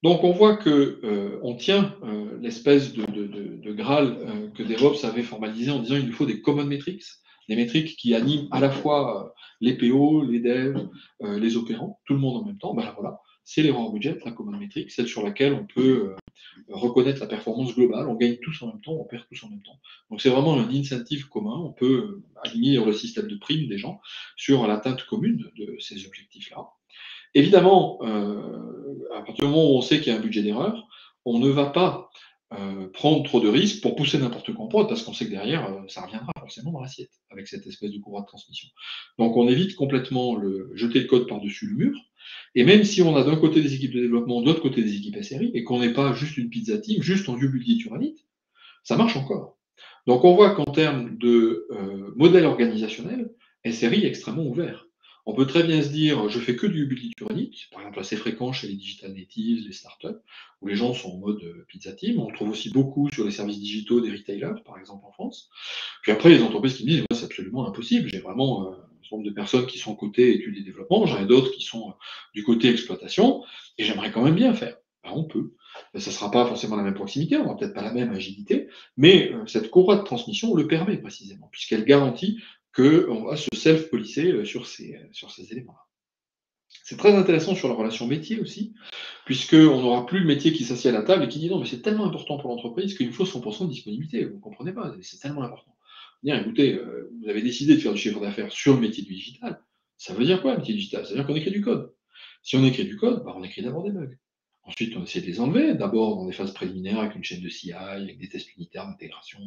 Donc on voit que on tient l'espèce de Graal que DevOps avait formalisé en disant il nous faut des common metrics, des métriques qui animent à la fois les PO, les devs, les opérants, tout le monde en même temps. Ben là, voilà, c'est l'erreur budget, la common metric, celle sur laquelle on peut reconnaître la performance globale. On gagne tous en même temps, on perd tous en même temps. Donc c'est vraiment un incentive commun. On peut aligner le système de primes des gens sur l'atteinte commune de ces objectifs-là. Évidemment, à partir du moment où on sait qu'il y a un budget d'erreur, on ne va pas prendre trop de risques pour pousser n'importe quoi en prod, parce qu'on sait que derrière, ça reviendra forcément dans l'assiette, avec cette espèce de courroie de transmission. Donc on évite complètement jeter le code par-dessus le mur, et même si on a d'un côté des équipes de développement, de l'autre côté des équipes SRI, et qu'on n'est pas juste une pizza team, juste en vieux budget ça marche encore. Donc on voit qu'en termes de modèle organisationnel, SRI est extrêmement ouvert. On peut très bien se dire, je fais que du multi-turnique, par exemple assez fréquent chez les digital natives, les startups, où les gens sont en mode pizza team. On le trouve aussi beaucoup sur les services digitaux des retailers, par exemple en France. Puis après, les entreprises qui me disent, c'est absolument impossible. J'ai vraiment un certain nombre de personnes qui sont côté études et développement, j'en ai d'autres qui sont du côté exploitation, et j'aimerais quand même bien faire. Ben, on peut. Ça ne sera pas forcément la même proximité, on n'aura peut-être pas la même agilité, mais cette courroie de transmission le permet précisément, puisqu'elle garantit qu'on va se self-policer sur ces éléments-là. C'est très intéressant sur la relation métier aussi, puisqu'on n'aura plus le métier qui s'assied à la table et qui dit non, mais c'est tellement important pour l'entreprise qu'il me faut 100% de disponibilité. Vous ne comprenez pas, c'est tellement important. Dire, écoutez, vous avez décidé de faire du chiffre d'affaires sur le métier du digital. Ça veut dire quoi, le métier du digital? Ça veut dire qu'on écrit du code. Si on écrit du code, bah, on écrit d'abord des bugs. Ensuite, on essaie de les enlever, d'abord dans des phases préliminaires avec une chaîne de CI, avec des tests unitaires d'intégration,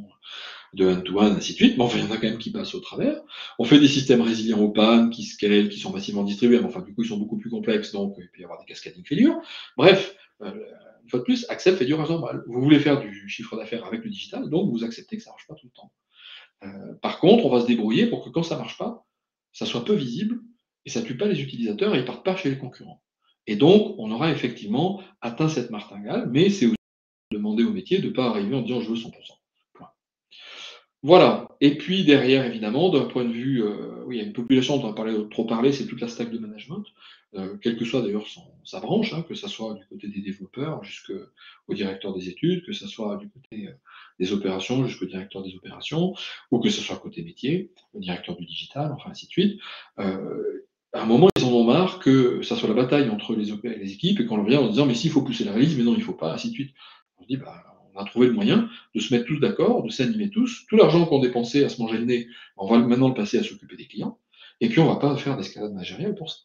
de one-to-one, ainsi de suite. Mais enfin, il y en a quand même qui passent au travers. On fait des systèmes résilients aux pannes, qui scalent, qui sont massivement distribués, mais enfin, du coup, ils sont beaucoup plus complexes, donc il peut y avoir des cascading failures. Bref, une fois de plus, accepte fait du normal. Vous voulez faire du chiffre d'affaires avec le digital, donc vous acceptez que ça ne marche pas tout le temps. Par contre, on va se débrouiller pour que quand ça ne marche pas, ça soit peu visible et ça ne tue pas les utilisateurs et ils ne partent pas chez les concurrents. Et donc, on aura effectivement atteint cette martingale, mais c'est aussi demander au métier de ne pas arriver en disant je veux 100%. Point. Voilà. Et puis derrière, évidemment, d'un point de vue, oui, il y a une population dont on a trop parlé, c'est toute la stack de management, quelle que soit d'ailleurs sa branche, hein, que ce soit du côté des développeurs jusqu'au directeur des études, que ce soit du côté des opérations jusqu'au directeur des opérations, ou que ce soit côté métier, le directeur du digital, enfin ainsi de suite. À un moment, ils en ont marre que ça soit la bataille entre les équipes et qu'on revient en disant mais s'il faut pousser la release, mais non, il ne faut pas, ainsi de suite. On se dit bah, on a trouvé le moyen de se mettre tous d'accord, de s'animer tous. Tout l'argent qu'on dépensait à se manger le nez, on va maintenant le passer à s'occuper des clients. Et puis, on ne va pas faire d'escalade managériale pour ça.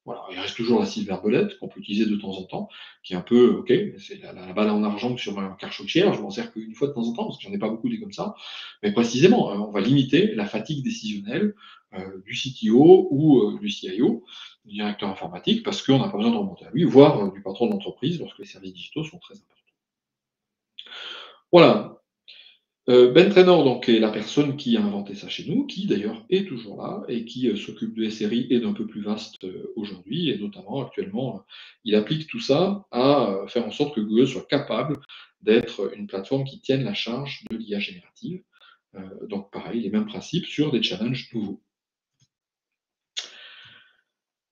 Voilà. Il reste toujours la silver bullet qu'on peut utiliser de temps en temps, qui est un peu, ok, c'est la balle en argent sur ma carchottière, je m'en sers qu'une fois de temps en temps, parce que j'en ai pas beaucoup des comme ça. Mais précisément, on va limiter la fatigue décisionnelle du CTO ou du CIO, du directeur informatique, parce qu'on n'a pas besoin de remonter à lui, voire du patron de l'entreprise, lorsque les services digitaux sont très importants. Voilà. Ben Traynor, donc, est la personne qui a inventé ça chez nous, qui d'ailleurs est toujours là et qui s'occupe de SRI et d'un peu plus vaste aujourd'hui, et notamment actuellement, il applique tout ça à faire en sorte que Google soit capable d'être une plateforme qui tienne la charge de l'IA générative. Donc pareil, les mêmes principes sur des challenges nouveaux.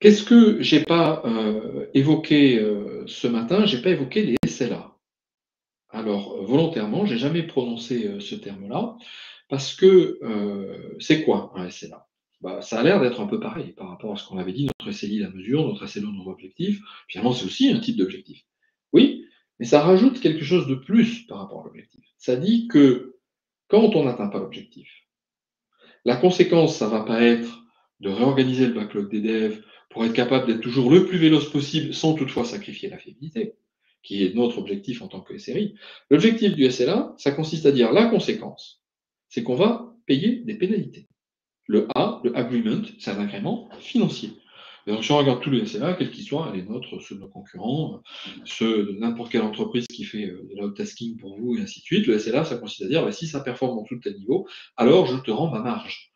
Qu'est-ce que j'ai pas évoqué ce matin? J'ai pas évoqué les SLA. Alors, volontairement, j'ai jamais prononcé ce terme-là, parce que c'est quoi un SLA? Bah, ça a l'air d'être un peu pareil par rapport à ce qu'on avait dit, notre SLI, la mesure, notre SLO, notre objectif. Finalement, c'est aussi un type d'objectif. Oui, mais ça rajoute quelque chose de plus par rapport à l'objectif. Ça dit que quand on n'atteint pas l'objectif, la conséquence, ça va pas être de réorganiser le backlog des devs pour être capable d'être toujours le plus véloce possible sans toutefois sacrifier la fiabilité. qui est notre objectif en tant que SRI. L'objectif du SLA, ça consiste à dire la conséquence, c'est qu'on va payer des pénalités. Le A, le agreement, c'est un agrément financier. Et donc, si on regarde tous les SLA, quels qu'ils soient, les nôtres, ceux de nos concurrents, ceux de n'importe quelle entreprise qui fait de l'outtasking pour vous, et ainsi de suite, le SLA, ça consiste à dire, bah, si ça performe en dessous de tel niveau, alors je te rends ma marge.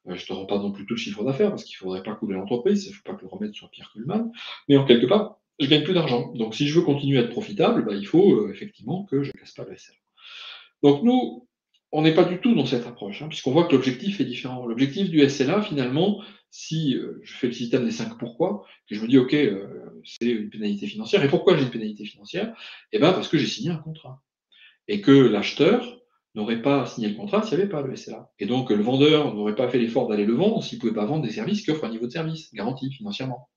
Je ne te rends pas non plus tout le chiffre d'affaires, parce qu'il ne faudrait pas couler l'entreprise, il ne faut pas que le remède soit pire que le mal, mais en quelque part, je gagne plus d'argent. Donc, si je veux continuer à être profitable, bah, il faut effectivement que je ne casse pas le SLA. Donc nous, on n'est pas du tout dans cette approche, puisqu'on voit que l'objectif est différent. L'objectif du SLA, finalement, si je fais le système des 5 pourquoi, que je me dis, OK, c'est une pénalité financière. Et pourquoi j'ai une pénalité financière? Eh ben, parce que j'ai signé un contrat. Et que l'acheteur n'aurait pas signé le contrat s'il n'y avait pas le SLA. Et donc, le vendeur n'aurait pas fait l'effort d'aller le vendre s'il ne pouvait pas vendre des services qui offrent un niveau de service garanti financièrement.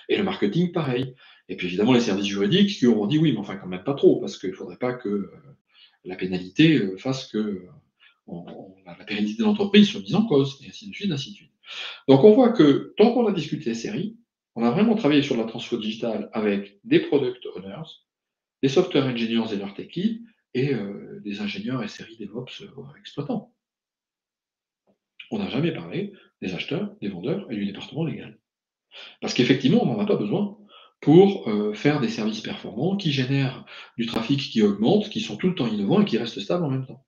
Et le marketing, pareil. Et puis évidemment, les services juridiques qui auront dit oui, mais enfin, quand même pas trop, parce qu'il ne faudrait pas que la pénalité fasse que la pérennité de l'entreprise soit mise en cause, et ainsi de suite, ainsi de suite. Donc on voit que tant qu'on a discuté SRI, on a vraiment travaillé sur la transfo digitale avec des product owners, des software engineers et leurs tech leads, et des ingénieurs SRI DevOps exploitants. On n'a jamais parlé des acheteurs, des vendeurs et du département légal. Parce qu'effectivement, on n'en a pas besoin pour faire des services performants qui génèrent du trafic qui augmente, qui sont tout le temps innovants et qui restent stables en même temps.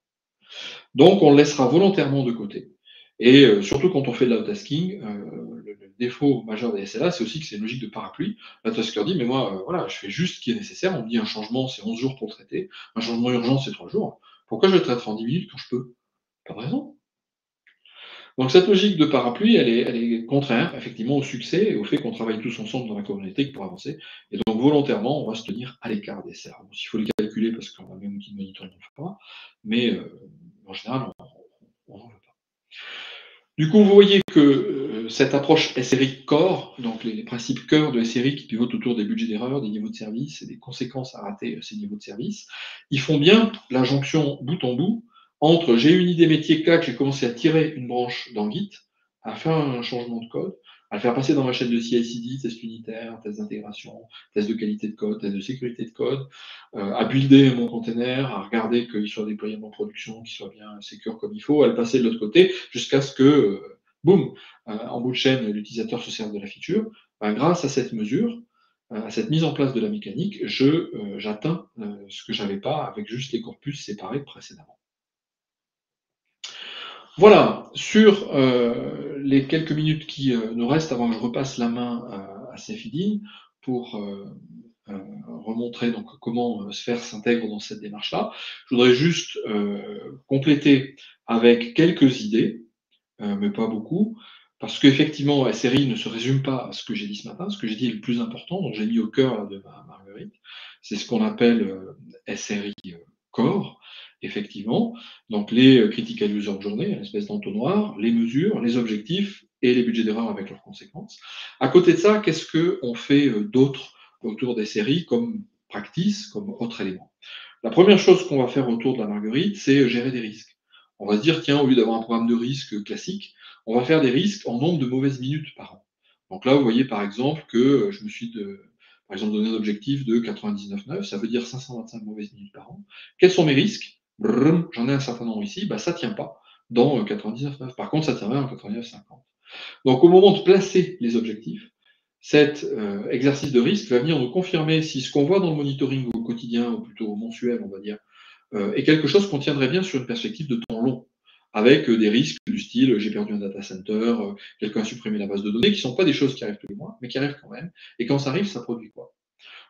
Donc on le laissera volontairement de côté. Et surtout quand on fait de l'outtasking, le défaut majeur des SLA, c'est aussi que c'est une logique de parapluie. L'outasker dit, mais moi, voilà, je fais juste ce qui est nécessaire. On me dit un changement, c'est 11 jours pour le traiter. Un changement urgent, c'est 3 jours. Pourquoi je le traiterai en 10 minutes quand je peux? Pas de raison. Donc cette logique de parapluie, elle est contraire, effectivement, au succès et au fait qu'on travaille tous ensemble dans la communauté pour avancer. Et donc volontairement, on va se tenir à l'écart des SLA. Bon, s'il faut les calculer, parce qu'on a même outil de monitoring, on ne le fait pas. Mais en général, on n'en veut pas. Du coup, vous voyez que cette approche SRI Core, donc les principes cœur de SRI qui pivotent autour des budgets d'erreur, des niveaux de service et des conséquences à rater ces niveaux de service, ils font bien la jonction bout en bout entre j'ai une idée métier, clac, j'ai commencé à tirer une branche dans Git, à faire un changement de code, à le faire passer dans ma chaîne de CI/CD, test unitaire, test d'intégration, test de qualité de code, test de sécurité de code, à builder mon container, à regarder qu'il soit déployé en production, qu'il soit bien sécure comme il faut, à le passer de l'autre côté, jusqu'à ce que, boum, en bout de chaîne, l'utilisateur se serve de la feature. Ben, grâce à cette mesure, à cette mise en place de la mécanique, j'atteins ce que j'avais pas avec juste les corpus séparés précédemment. Voilà, sur les quelques minutes qui nous restent avant que je repasse la main à Sefidine pour remontrer donc comment Sphère s'intègre dans cette démarche-là. Je voudrais juste compléter avec quelques idées, mais pas beaucoup, parce qu'effectivement, SRI ne se résume pas à ce que j'ai dit ce matin. Ce que j'ai dit est le plus important, donc j'ai mis au cœur là, de ma Marguerite. C'est ce qu'on appelle SRI Core, effectivement. Donc les Critical User Journey, une espèce d'entonnoir, les mesures, les objectifs et les budgets d'erreur avec leurs conséquences. À côté de ça, qu'est-ce qu'on fait d'autre autour des séries comme practice, comme autre élément? La première chose qu'on va faire autour de la Marguerite, c'est gérer des risques. On va se dire, tiens, au lieu d'avoir un programme de risque classique, on va faire des risques en nombre de mauvaises minutes par an. Donc là, vous voyez par exemple que je me suis par exemple donné un objectif de 99,9, ça veut dire 525 mauvaises minutes par an. Quels sont mes risques? J'en ai un certain nombre ici, bah, ça ne tient pas dans 99,9. Par contre, ça tient bien en 99,50. Donc au moment de placer les objectifs, cet exercice de risque va venir nous confirmer si ce qu'on voit dans le monitoring au quotidien, ou plutôt au mensuel, on va dire, est quelque chose qu'on tiendrait bien sur une perspective de temps long, avec des risques du style j'ai perdu un data center, quelqu'un a supprimé la base de données, qui ne sont pas des choses qui arrivent tous les mois, mais qui arrivent quand même. Et quand ça arrive, ça produit quoi?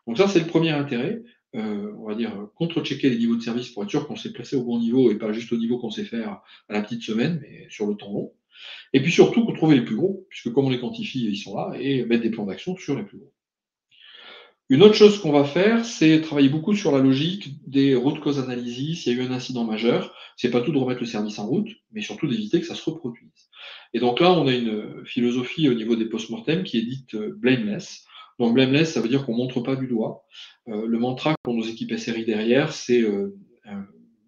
Donc ça, c'est le premier intérêt. On va dire contre-checker les niveaux de service pour être sûr qu'on s'est placé au bon niveau et pas juste au niveau qu'on sait faire à la petite semaine, mais sur le temps long. Et puis surtout, pour trouver les plus gros, puisque comme on les quantifie, ils sont là, et mettre des plans d'action sur les plus gros. Une autre chose qu'on va faire, c'est travailler beaucoup sur la logique des root cause analysis. S'il y a eu un incident majeur, c'est pas tout de remettre le service en route, mais surtout d'éviter que ça se reproduise. Et donc là, on a une philosophie au niveau des post-mortem qui est dite blameless. Donc blameless, ça veut dire qu'on montre pas du doigt. Le mantra pour nos équipes SRI derrière, c'est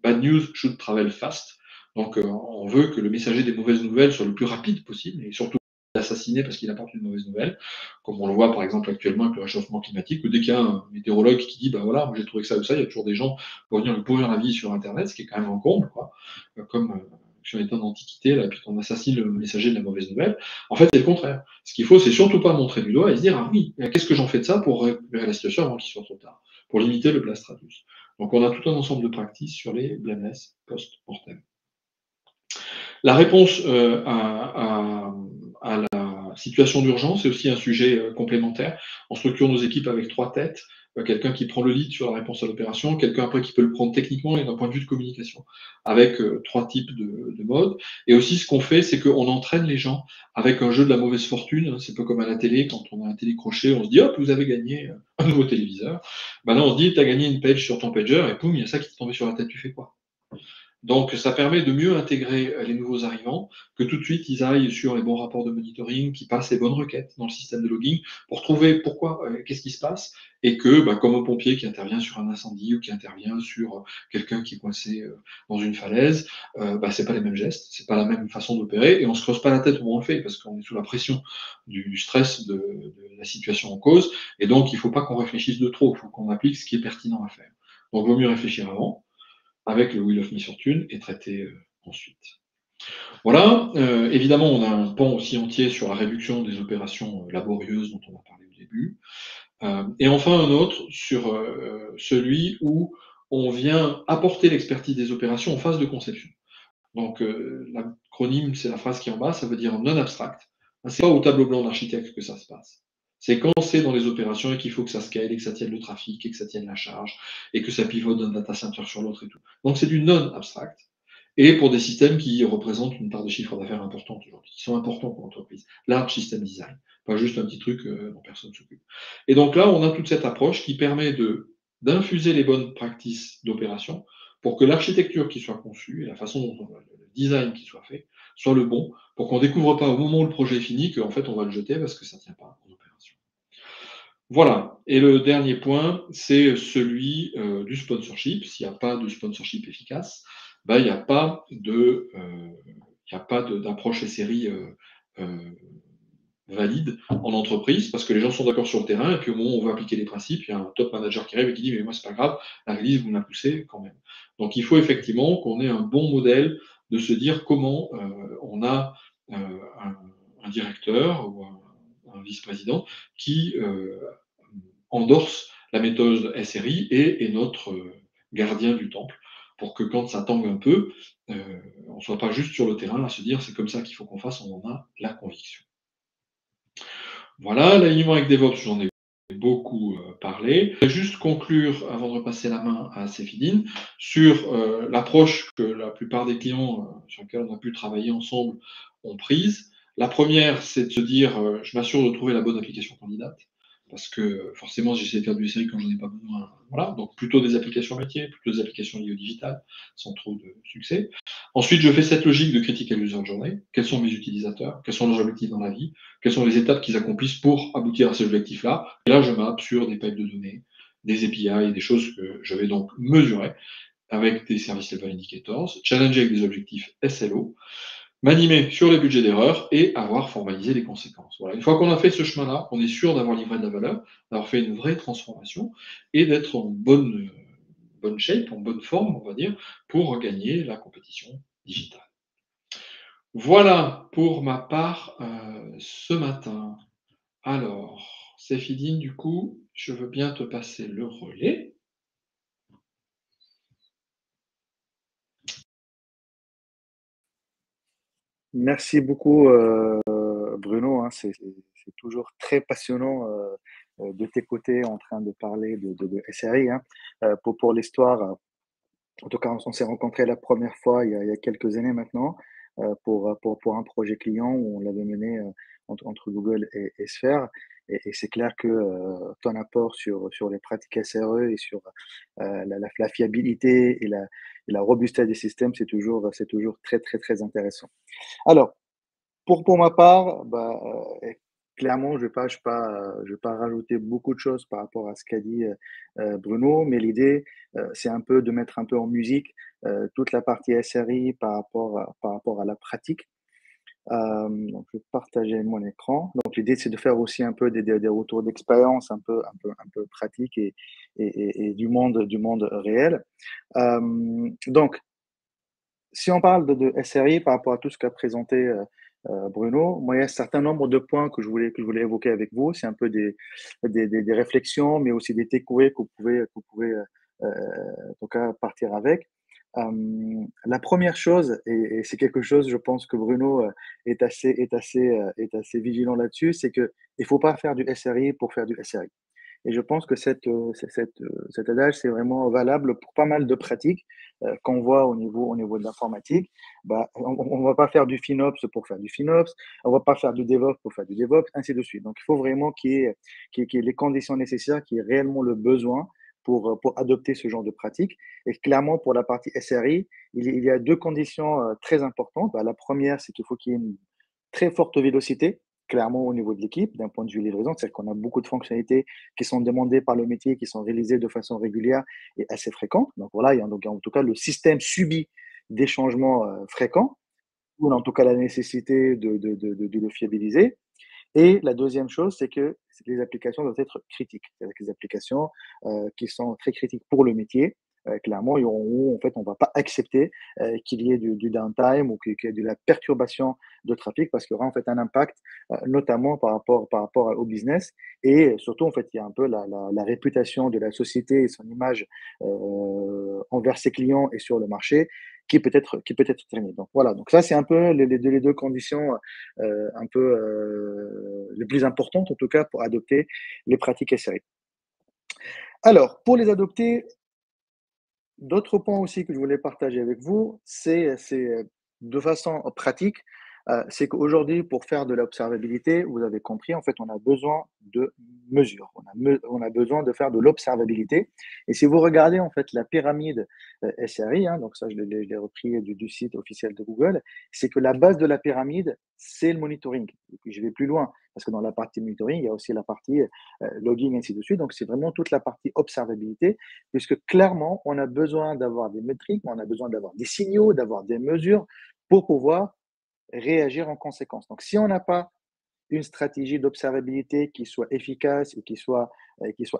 bad news should travel fast. Donc on veut que le messager des mauvaises nouvelles soit le plus rapide possible et surtout assassiné parce qu'il apporte une mauvaise nouvelle, comme on le voit par exemple actuellement avec le réchauffement climatique, ou dès qu'il y a un météorologue qui dit, bah voilà, moi j'ai trouvé que ça ou ça, il y a toujours des gens pour venir lui pourrir la vie sur Internet, ce qui est quand même un comble, quoi. Comme sur les temps d'Antiquité, là, puis qu'on assassine le messager de la mauvaise nouvelle. En fait, c'est le contraire. Ce qu'il faut, c'est surtout pas montrer du doigt et se dire, ah oui, qu'est-ce que j'en fais de ça pour récupérer la situation avant qu'il soit trop tard, pour limiter le blastratus. Donc on a tout un ensemble de pratiques sur les blameless post-mortem. La réponse à la situation d'urgence est aussi un sujet complémentaire. On structure nos équipes avec 3 têtes. Quelqu'un qui prend le lead sur la réponse à l'opération, quelqu'un après qui peut le prendre techniquement et d'un point de vue de communication, avec 3 types de modes. Et aussi, ce qu'on fait, c'est qu'on entraîne les gens avec un jeu de la mauvaise fortune. C'est peu comme à la télé, quand on a un télécrochet, on se dit hop, vous avez gagné un nouveau téléviseur. Ben là, on se dit, tu as gagné une page sur ton pager, et poum, il y a ça qui t'est tombé sur la tête, tu fais quoi? Donc, ça permet de mieux intégrer les nouveaux arrivants, que tout de suite ils aillent sur les bons rapports de monitoring, qui passent les bonnes requêtes dans le système de logging pour trouver pourquoi, qu'est-ce qui se passe, et que, bah, comme un pompier qui intervient sur un incendie ou qui intervient sur quelqu'un qui est coincé dans une falaise, bah, c'est pas les mêmes gestes, c'est pas la même façon d'opérer, et on se creuse pas la tête où on le fait, parce qu'on est sous la pression du stress de la situation en cause, et donc il faut pas qu'on réfléchisse de trop, il faut qu'on applique ce qui est pertinent à faire. Donc, vaut mieux réfléchir avant avec le Wheel of Misfortune et traiter ensuite. Voilà, évidemment, on a un pan aussi entier sur la réduction des opérations laborieuses dont on a parlé au début. Et enfin, un autre sur celui où on vient apporter l'expertise des opérations en phase de conception. Donc, l'acronyme, c'est la phrase qui est en bas, ça veut dire non abstract. C'est pas au tableau blanc d'architecte que ça se passe. C'est quand c'est dans les opérations et qu'il faut que ça scale et que ça tienne le trafic et que ça tienne la charge et que ça pivote d'un data center sur l'autre et tout. Donc, c'est du non abstract. Et pour des systèmes qui représentent une part de chiffre d'affaires importante aujourd'hui, qui sont importants pour l'entreprise. Large system design, pas juste un petit truc dont personne ne s'occupe. Et donc là, on a toute cette approche qui permet d'infuser les bonnes practices d'opération pour que l'architecture qui soit conçue et la façon dont le design qui soit fait soit le bon, pour qu'on ne découvre pas au moment où le projet est fini qu'en fait on va le jeter parce que ça ne tient pas en opération. Voilà. Et le dernier point, c'est celui du sponsorship. S'il n'y a pas de sponsorship efficace, bah, il n'y a pas d'approche SRI valide en entreprise, parce que les gens sont d'accord sur le terrain, et puis au moment où on veut appliquer les principes, il y a un top manager qui arrive et qui dit mais moi c'est pas grave, la release vous me la poussez quand même. Donc il faut effectivement qu'on ait un bon modèle de se dire comment on a un directeur ou un vice-président qui endorse la méthode SRI et est notre gardien du temple, pour que quand ça tangue un peu, on ne soit pas juste sur le terrain à se dire c'est comme ça qu'il faut qu'on fasse, on en a la conviction. Voilà, l'alignement avec DevOps, j'en ai beaucoup parlé. Je vais juste conclure, avant de repasser la main à Céphidine, sur l'approche que la plupart des clients sur lesquels on a pu travailler ensemble ont prise. La première, c'est de se dire, je m'assure de trouver la bonne application candidate, parce que forcément, j'essaie de faire du SRI quand j'en ai pas besoin. Voilà, donc plutôt des applications métiers, plutôt des applications liées au digital, sans trop de succès. Ensuite, je fais cette logique de critical user journey. Quels sont mes utilisateurs? Quels sont leurs objectifs dans la vie? Quelles sont les étapes qu'ils accomplissent pour aboutir à ces objectifs-là? Et là, je mappe sur des pipes de données, des API et des choses que je vais donc mesurer avec des service level indicators, challenger avec des objectifs SLO, m'animer sur les budgets d'erreur et avoir formalisé les conséquences. Voilà. Une fois qu'on a fait ce chemin-là, on est sûr d'avoir livré de la valeur, d'avoir fait une vraie transformation et d'être en bonne shape, en bonne forme, on va dire, pour gagner la compétition digitale. Voilà pour ma part ce matin. Alors, Céphidine, du coup, je veux bien te passer le relais. Merci beaucoup, Bruno, hein. C'est toujours très passionnant de tes côtés en train de parler de SRI, hein. Pour l'histoire, en tout cas, on s'est rencontrés la première fois il y a quelques années maintenant pour un projet client où on l'avait mené entre Google et Sphere. Et c'est clair que ton apport sur les pratiques SRE et sur la fiabilité et la robustesse des systèmes, c'est toujours très, très, très intéressant. Alors, pour ma part, bah, clairement, je vais pas rajouter beaucoup de choses par rapport à ce qu'a dit, Bruno, mais l'idée, c'est un peu de mettre un peu en musique, toute la partie SRI par rapport à la pratique. Donc, je vais partager mon écran. Donc, l'idée, c'est de faire aussi un peu des retours d'expérience un peu pratiques et du monde réel. Donc, si on parle de SRI par rapport à tout ce qu'a présenté Bruno, moi, il y a un certain nombre de points que je voulais évoquer avec vous. C'est un peu des réflexions, mais aussi des takeaways que vous pouvez en tout cas partir avec. La première chose, et c'est quelque chose, je pense que Bruno est assez vigilant là-dessus, c'est qu'il ne faut pas faire du SRI pour faire du SRI. Et je pense que cet adage, c'est vraiment valable pour pas mal de pratiques qu'on voit au niveau de l'informatique. Bah, on ne va pas faire du FinOps pour faire du FinOps, on ne va pas faire du DevOps pour faire du DevOps, ainsi de suite. Donc, il faut vraiment qu'il y ait les conditions nécessaires, qu'il y ait réellement le besoin pour adopter ce genre de pratique. Et clairement, pour la partie SRI, il y a deux conditions très importantes. Bah, la première, c'est qu'il faut qu'il y ait une très forte vélocité, clairement au niveau de l'équipe, d'un point de vue livraison. C'est-à-dire qu'on a beaucoup de fonctionnalités qui sont demandées par le métier, qui sont réalisées de façon régulière et assez fréquente. Donc voilà, donc, en tout cas, le système subit des changements fréquents, ou en tout cas la nécessité de le fiabiliser. Et la deuxième chose, c'est que les applications doivent être critiques. C'est-à-dire que les applications qui sont très critiques pour le métier, clairement, où en fait, on ne va pas accepter qu'il y ait du downtime ou qu'il y ait de la perturbation de trafic parce qu'il y aura en fait un impact, notamment par rapport au business. Et surtout, en fait, il y a un peu la réputation de la société et son image envers ses clients et sur le marché qui peut être terminée. Donc voilà, donc ça, c'est un peu les deux conditions un peu les plus importantes, en tout cas, pour adopter les pratiques SRI. Alors, pour les adopter, d'autres points aussi que je voulais partager avec vous, c'est de façon pratique, c'est qu'aujourd'hui, pour faire de l'observabilité, vous avez compris, en fait, on a besoin de mesures. On a besoin de faire de l'observabilité. Et si vous regardez, en fait, la pyramide SRI, hein, donc ça, je l'ai repris du site officiel de Google, c'est que la base de la pyramide, c'est le monitoring. Et puis, je vais plus loin, parce que dans la partie monitoring, il y a aussi la partie logging, ainsi de suite. Donc, c'est vraiment toute la partie observabilité puisque clairement, on a besoin d'avoir des métriques, on a besoin d'avoir des signaux, d'avoir des mesures pour pouvoir réagir en conséquence. Donc, si on n'a pas une stratégie d'observabilité qui soit efficace et qui soit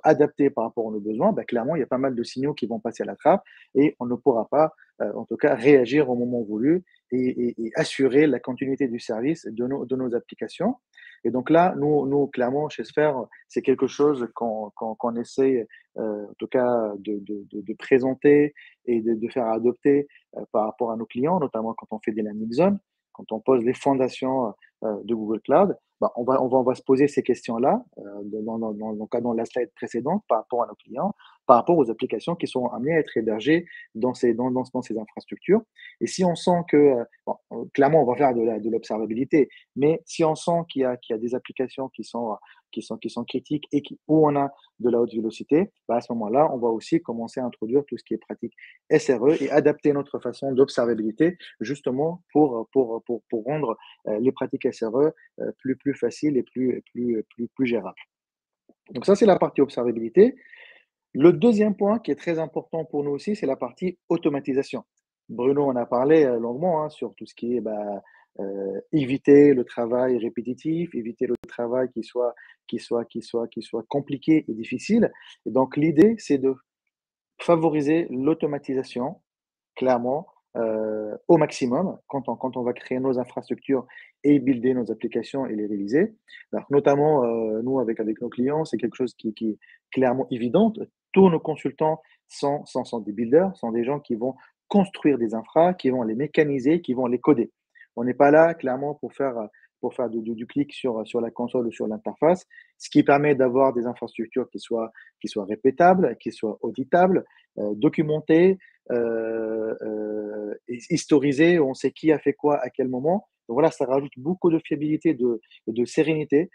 adaptée par rapport à nos besoins, bah, clairement, il y a pas mal de signaux qui vont passer à la trappe et on ne pourra pas, en tout cas, réagir au moment voulu et assurer la continuité du service de nos applications. Et donc là, nous clairement, chez Sphere, c'est quelque chose qu'on essaie, en tout cas, de présenter et de faire adopter par rapport à nos clients, notamment quand on fait des landing zones, quand on pose les fondations de Google Cloud. Bah, on va se poser ces questions-là, dans la slide précédente, par rapport à nos clients, par rapport aux applications qui sont amenées à être hébergées dans ces infrastructures. Et si on sent que, bon, clairement, on va faire de l'observabilité, mais si on sent qu'il y a des applications qui sont critiques et où on a de la haute vélocité, bah, à ce moment-là, on va aussi commencer à introduire tout ce qui est pratique SRE et adapter notre façon d'observabilité justement pour rendre les pratiques SRE plus facile et plus gérable. Donc ça, c'est la partie observabilité. Le deuxième point qui est très important pour nous aussi, c'est la partie automatisation. Bruno en a parlé longuement, hein, sur tout ce qui est éviter le travail répétitif, éviter le travail qui soit compliqué et difficile. Et donc l'idée, c'est de favoriser l'automatisation, clairement, au maximum quand on va créer nos infrastructures et builder nos applications et les réaliser. Alors notamment, nous avec nos clients, c'est quelque chose qui est clairement évident. Tous nos consultants sont des builders, sont des gens qui vont construire des infras, qui vont les mécaniser, qui vont les coder. On n'est pas là clairement pour faire du clic sur la console ou sur l'interface, ce qui permet d'avoir des infrastructures qui soient répétables, qui soient auditables, documentées, historisé, on sait qui a fait quoi à quel moment. Donc voilà, ça rajoute beaucoup de fiabilité, de sérénité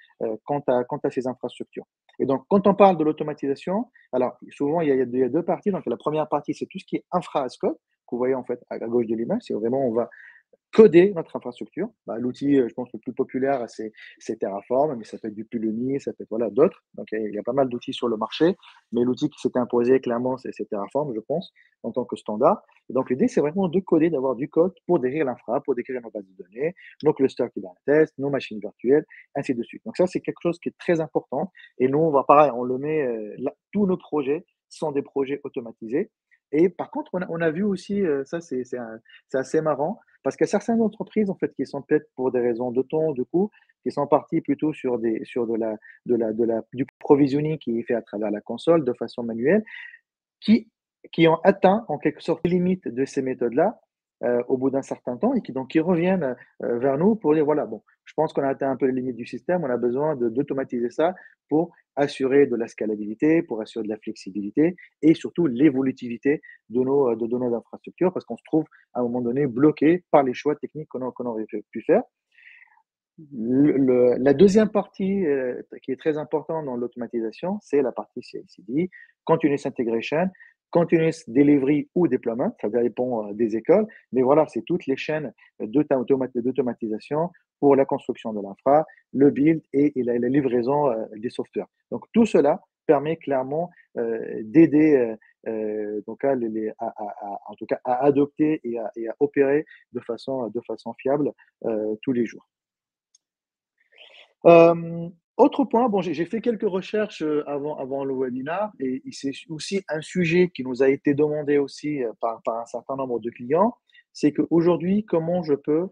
quant à ces infrastructures. Et donc, quand on parle de l'automatisation, alors souvent, il y a deux parties. Donc, la première partie, c'est tout ce qui est infra as code, que vous voyez en fait à gauche de l'image. C'est vraiment, on va coder notre infrastructure. Bah, l'outil, je pense, le plus populaire, c'est Terraform, mais ça peut être du Pulumi, ça peut être voilà, d'autres. Donc, il y a pas mal d'outils sur le marché, mais l'outil qui s'est imposé, clairement, c'est Terraform, je pense, en tant que standard. Et donc, l'idée, c'est vraiment de coder, d'avoir du code pour décrire l'infra, pour décrire nos bases de données, nos clusters Kubernetes, nos machines virtuelles, ainsi de suite. Donc, ça, c'est quelque chose qui est très important. Et nous, on va pareil, on le met, là, tous nos projets sont des projets automatisés. Et par contre, on a vu aussi, ça, c'est assez marrant, parce qu'il y a certaines entreprises, en fait, qui sont peut-être pour des raisons de temps, de coût, qui sont parties plutôt sur du provisioning qui est fait à travers la console de façon manuelle, qui, qui ont atteint en quelque sorte les limites de ces méthodes-là au bout d'un certain temps et qui reviennent vers nous pour dire voilà, bon, je pense qu'on a atteint un peu les limites du système, on a besoin d'automatiser ça pour assurer de la scalabilité, pour assurer de la flexibilité et surtout l'évolutivité de nos infrastructures parce qu'on se trouve à un moment donné bloqué par les choix techniques qu'on aurait pu faire. La deuxième partie qui est très importante dans l'automatisation, c'est la partie CI/CD, Continuous Integration, Continuous Delivery ou Deployment, ça dépend des écoles, mais voilà, c'est toutes les chaînes d'automatisation pour la construction de l'infra, le build et la livraison des softwares. Donc tout cela permet clairement d'aider donc en tout cas à adopter et à opérer de façon fiable tous les jours. Autre point, bon, j'ai fait quelques recherches avant le webinar et c'est aussi un sujet qui nous a été demandé aussi par un certain nombre de clients, c'est qu'aujourd'hui, comment je peux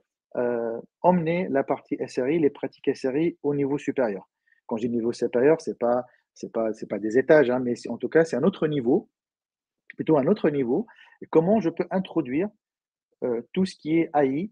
emmener la partie SRI, les pratiques SRI au niveau supérieur. Quand je dis niveau supérieur, c'est pas des étages, hein, mais en tout cas, c'est un autre niveau, plutôt un autre niveau. Et comment je peux introduire tout ce qui est AI,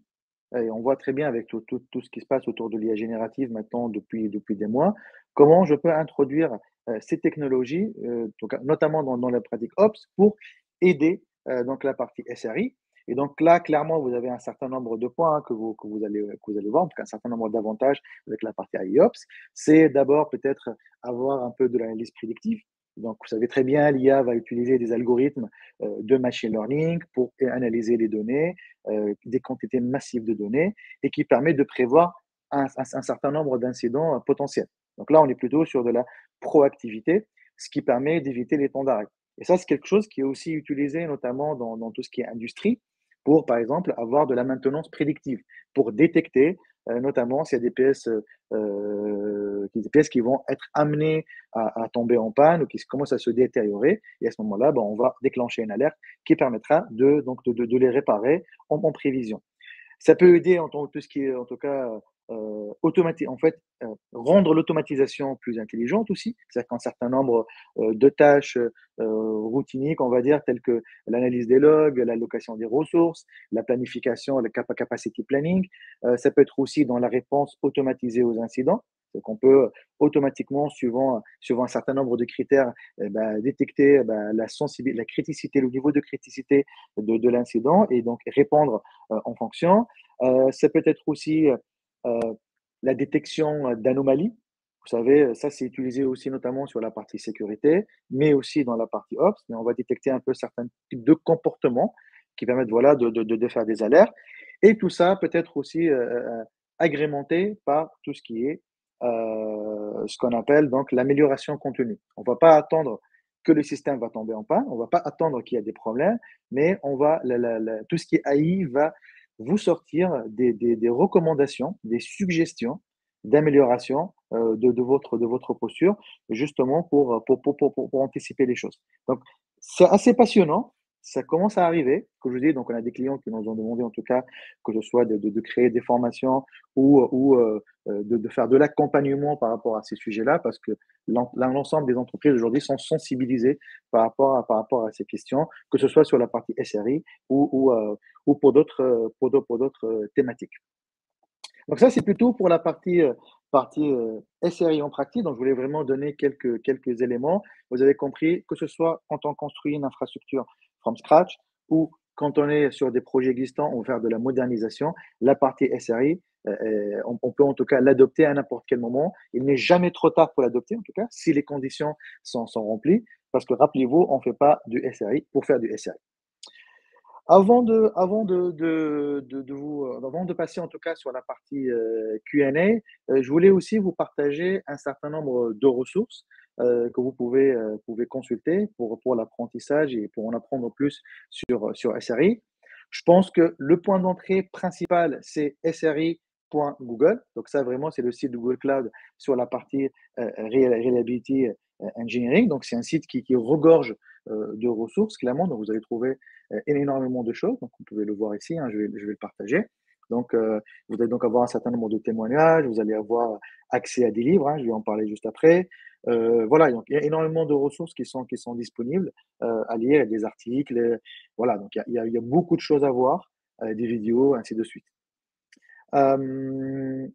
et on voit très bien avec tout ce qui se passe autour de l'IA générative maintenant depuis des mois, comment je peux introduire ces technologies, donc, notamment dans la pratique Ops, pour aider donc la partie SRI. Et donc là, clairement, vous avez un certain nombre de points hein, que vous allez voir, en tout cas un certain nombre d'avantages avec la partie AIOps. C'est d'abord peut-être avoir un peu de l'analyse prédictive. Donc, vous savez très bien, l'IA va utiliser des algorithmes de machine learning pour analyser les données, des quantités massives de données et qui permet de prévoir un certain nombre d'incidents potentiels. Donc là, on est plutôt sur de la proactivité, ce qui permet d'éviter les temps d'arrêt. Et ça, c'est quelque chose qui est aussi utilisé notamment dans tout ce qui est industrie pour, par exemple, avoir de la maintenance prédictive, pour détecter notamment s'il y a des pièces qui vont être amenées à tomber en panne ou qui commencent à se détériorer. Et à ce moment-là, ben, on va déclencher une alerte qui permettra de les réparer en prévision. Ça peut aider en tout ce qui est, en tout cas, en fait, rendre l'automatisation plus intelligente aussi. C'est-à-dire qu'un certain nombre de tâches routiniques, on va dire, telles que l'analyse des logs, l'allocation des ressources, la planification, le capacity planning, ça peut être aussi dans la réponse automatisée aux incidents. Donc, on peut automatiquement, suivant un certain nombre de critères, détecter la criticité, le niveau de criticité de l'incident et donc répondre en fonction. Ça peut être aussi la détection d'anomalies. Vous savez, ça, c'est utilisé aussi notamment sur la partie sécurité, mais aussi dans la partie Ops. Mais on va détecter un peu certains types de comportements qui permettent voilà, de faire des alertes. Et tout ça peut être aussi agrémenté par tout ce qui est ce qu'on appelle donc l'amélioration continue. On ne va pas attendre que le système va tomber en panne, on ne va pas attendre qu'il y ait des problèmes, mais tout ce qui est AI va vous sortir des recommandations, des suggestions d'amélioration de votre posture, justement pour anticiper les choses. Donc, c'est assez passionnant. Ça commence à arriver, que je vous dis, donc on a des clients qui nous ont demandé en tout cas que ce soit de créer des formations ou de faire de l'accompagnement par rapport à ces sujets-là, parce que l'ensemble des entreprises aujourd'hui sont sensibilisées par rapport à ces questions, que ce soit sur la partie SRI ou pour d'autres thématiques. Donc ça, c'est plutôt pour la partie SRI en pratique. Donc, je voulais vraiment donner quelques éléments. Vous avez compris que ce soit quand on construit une infrastructure from scratch ou quand on est sur des projets existants, on veut faire de la modernisation. La partie SRI, on peut en tout cas l'adopter à n'importe quel moment. Il n'est jamais trop tard pour l'adopter, en tout cas, si les conditions sont remplies. Parce que rappelez-vous, on ne fait pas du SRI pour faire du SRI. Avant de passer en tout cas sur la partie Q&A, je voulais aussi vous partager un certain nombre de ressources que vous pouvez consulter pour l'apprentissage et pour en apprendre plus sur SRI. Je pense que le point d'entrée principal, c'est sri.google. Donc ça, vraiment, c'est le site de Google Cloud sur la partie Reliability Engineering. Donc c'est un site qui regorge de ressources, clairement. Donc vous allez trouver énormément de choses. Donc vous pouvez le voir ici, hein, je vais le partager. Donc vous allez donc avoir un certain nombre de témoignages, vous allez avoir accès à des livres, hein, je vais en parler juste après. Voilà, donc il y a énormément de ressources qui sont disponibles à lire, il y a des articles, voilà, donc il y a beaucoup de choses à voir, des vidéos, ainsi de suite. Euh,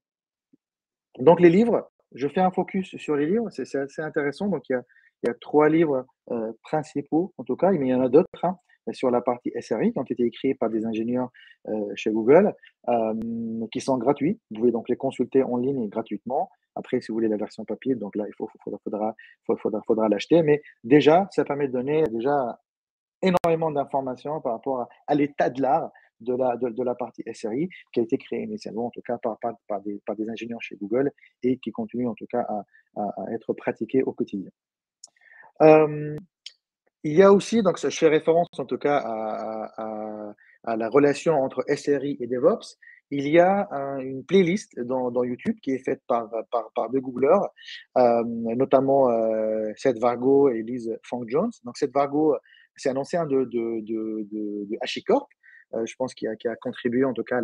donc les livres, je fais un focus sur les livres, c'est assez intéressant. Donc il y a trois livres principaux, en tout cas, mais il y en a d'autres, hein, sur la partie SRI qui ont été écrits par des ingénieurs chez Google, qui sont gratuits. Vous pouvez donc les consulter en ligne gratuitement. Après, si vous voulez la version papier, donc là, faudra l'acheter. Mais déjà, ça permet de donner déjà énormément d'informations par rapport à l'état de l'art de la partie SRI qui a été créée initialement, en tout cas par des ingénieurs chez Google et qui continue en tout cas à être pratiqué au quotidien. Euh, il y a aussi, donc je fais référence en tout cas à la relation entre SRI et DevOps. Il y a une playlist dans YouTube qui est faite par deux Googlers, notamment Seth Vargo et Liz Fong Jones. Donc Seth Vargo, c'est un ancien de HashiCorp, je pense qui a contribué en tout cas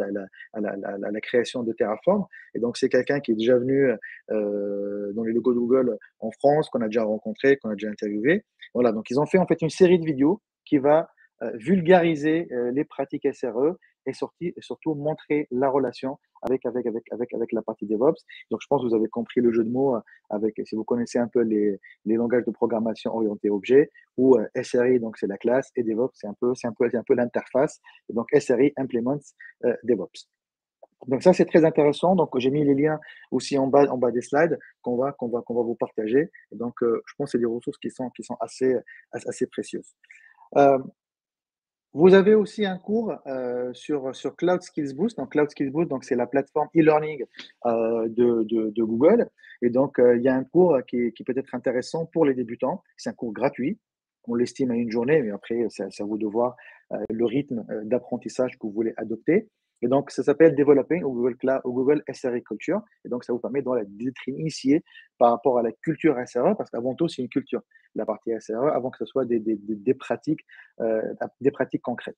à la création de Terraform. Et donc c'est quelqu'un qui est déjà venu dans les logos de Google en France, qu'on a déjà rencontré, qu'on a déjà interviewé. Voilà, donc ils ont fait en fait une série de vidéos qui va vulgariser les pratiques SRE et surtout montrer la relation avec la partie DevOps. Donc je pense que vous avez compris le jeu de mots si vous connaissez un peu les langages de programmation orientés objets, où SRI, donc c'est la classe, et DevOps, c'est un peu l'interface. Et donc SRI implements DevOps. Donc ça, c'est très intéressant. Donc j'ai mis les liens aussi en bas des slides qu'on va vous partager. Et donc je pense que c'est des ressources qui sont assez précieuses. Euh, Vous avez aussi un cours sur Cloud Skills Boost. Donc Cloud Skills Boost, donc c'est la plateforme e-learning de Google. Et donc il y a un cours qui peut être intéressant pour les débutants. C'est un cours gratuit. On l'estime à une journée, mais après c'est à vous de voir le rythme d'apprentissage que vous voulez adopter. Et donc, ça s'appelle Developing au Google Cloud, au Google SRE Culture. Et donc, ça vous permet d'être initié par rapport à la culture SRE, parce qu'avant tout, c'est une culture, la partie SRE, avant que ce soit des pratiques concrètes.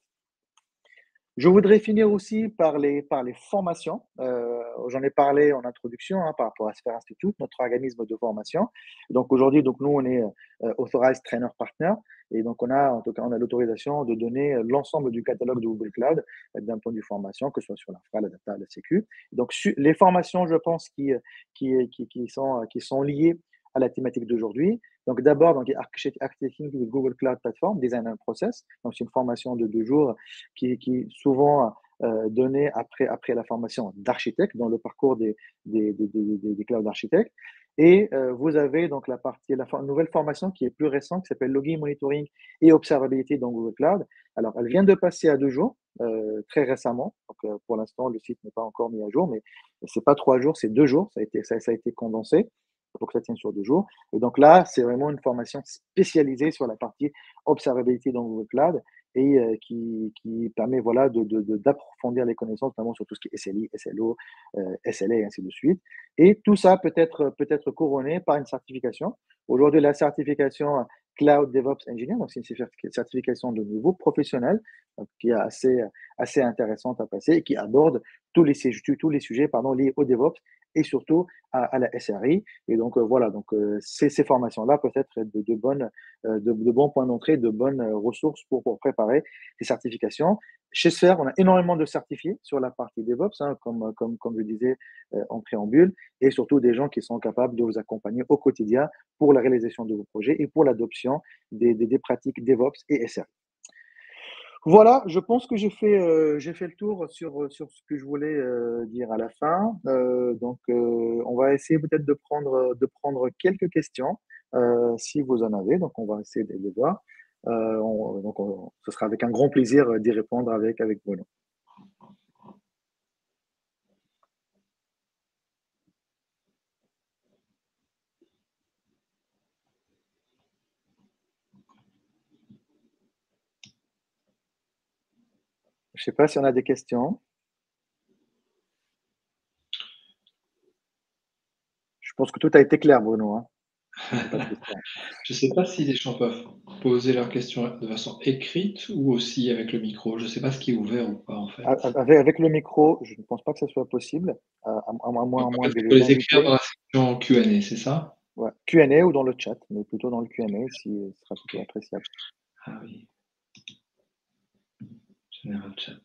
Je voudrais finir aussi par les formations. J'en ai parlé en introduction, hein, par rapport à Sphere Institute, notre organisme de formation. Donc aujourd'hui, donc nous, on est Authorized Trainer Partner. Et donc en tout cas, on a l'autorisation de donner l'ensemble du catalogue de Google Cloud d'un point de vue formation, que ce soit sur l'infra, la data, la sécu. Donc les formations, je pense, qui sont liées à la thématique d'aujourd'hui. Donc d'abord, donc, Architecting the Google Cloud Platform, Design and Process. Donc c'est une formation de 2 jours qui souvent donnée après la formation d'architecte dans le parcours des cloud architectes. Et vous avez donc la nouvelle formation qui est plus récente, qui s'appelle Logging, Monitoring et Observability dans Google Cloud. Alors, elle vient de passer à 2 jours, très récemment. Donc, pour l'instant, le site n'est pas encore mis à jour, mais c'est pas 3 jours, c'est 2 jours. Ça a été condensé pour que ça tienne sur 2 jours. Et donc là, c'est vraiment une formation spécialisée sur la partie observability dans Google Cloud et qui permet voilà, d'approfondir les connaissances, notamment sur tout ce qui est SLI, SLO, SLA et ainsi de suite. Et tout ça peut être couronné par une certification. Aujourd'hui, la certification Cloud DevOps Engineer, donc c'est une certification de niveau professionnel qui est assez intéressante à passer et qui aborde tous les sujets liés au DevOps et surtout à la SRI. Et donc, voilà, donc, ces formations-là peuvent être de bons points d'entrée, de bonnes ressources pour préparer ces certifications. Chez Sphere, on a énormément de certifiés sur la partie DevOps, hein, comme je disais en préambule, et surtout des gens qui sont capables de vous accompagner au quotidien pour la réalisation de vos projets et pour l'adoption des pratiques DevOps et SRI. Voilà, je pense que j'ai fait le tour sur ce que je voulais dire à la fin. Donc, on va essayer peut-être de prendre quelques questions, si vous en avez. Donc, on va essayer de les voir. Ce sera avec un grand plaisir d'y répondre avec Bruno. Je ne sais pas si on a des questions. Je pense que tout a été clair, Bruno, hein. Pas de questions. Je ne sais pas si les gens peuvent poser leurs questions de façon écrite ou aussi avec le micro. Je ne sais pas ce qui est ouvert ou pas en fait. Avec le micro, je ne pense pas que ce soit possible, à Donc en moins fait, de il faut les les écrire dans inviter. la section Q&A, c'est ça? Ouais. Q&A ou dans le chat, mais plutôt dans le Q&A, si ce sera plutôt appréciable. Ah oui. Général chat.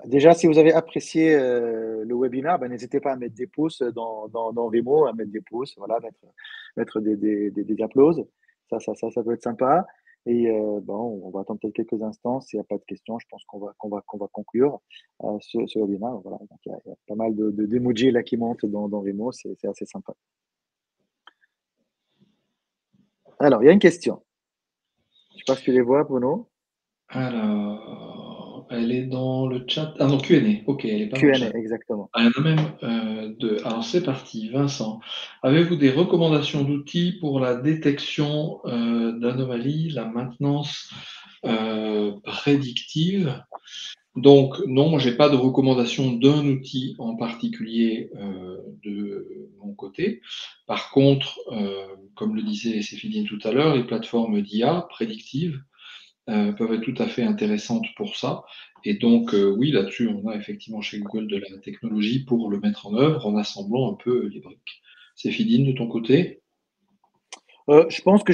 Déjà, si vous avez apprécié le webinaire, n'hésitez pas à mettre des pouces dans Vimo, à mettre des pouces, voilà, mettre des applauses. Ça peut être sympa. Et bon, on va attendre peut-être quelques instants. S'il n'y a pas de questions, je pense qu'on va conclure ce webinaire. Voilà. Donc, il y a pas mal d'emojis là qui montent dans Vimo. C'est assez sympa. Alors, il y a une question. Je ne sais pas si tu les vois, Bruno. Alors, elle est dans le chat. Ah non, Q&A. Ok, elle n'est pas dans le Q&A, chat. exactement. Ah, il y en a même deux. Alors c'est parti, Vincent. Avez-vous des recommandations d'outils pour la détection d'anomalies, la maintenance prédictive? Donc non, moi j'ai pas de recommandation d'un outil en particulier de mon côté. Par contre, comme le disait Céphidine tout à l'heure, les plateformes d'IA prédictives peuvent être tout à fait intéressantes pour ça. Et donc, oui, là-dessus, on a effectivement chez Google de la technologie pour le mettre en œuvre en assemblant un peu les briques. Céphidine, de ton côté? Je pense que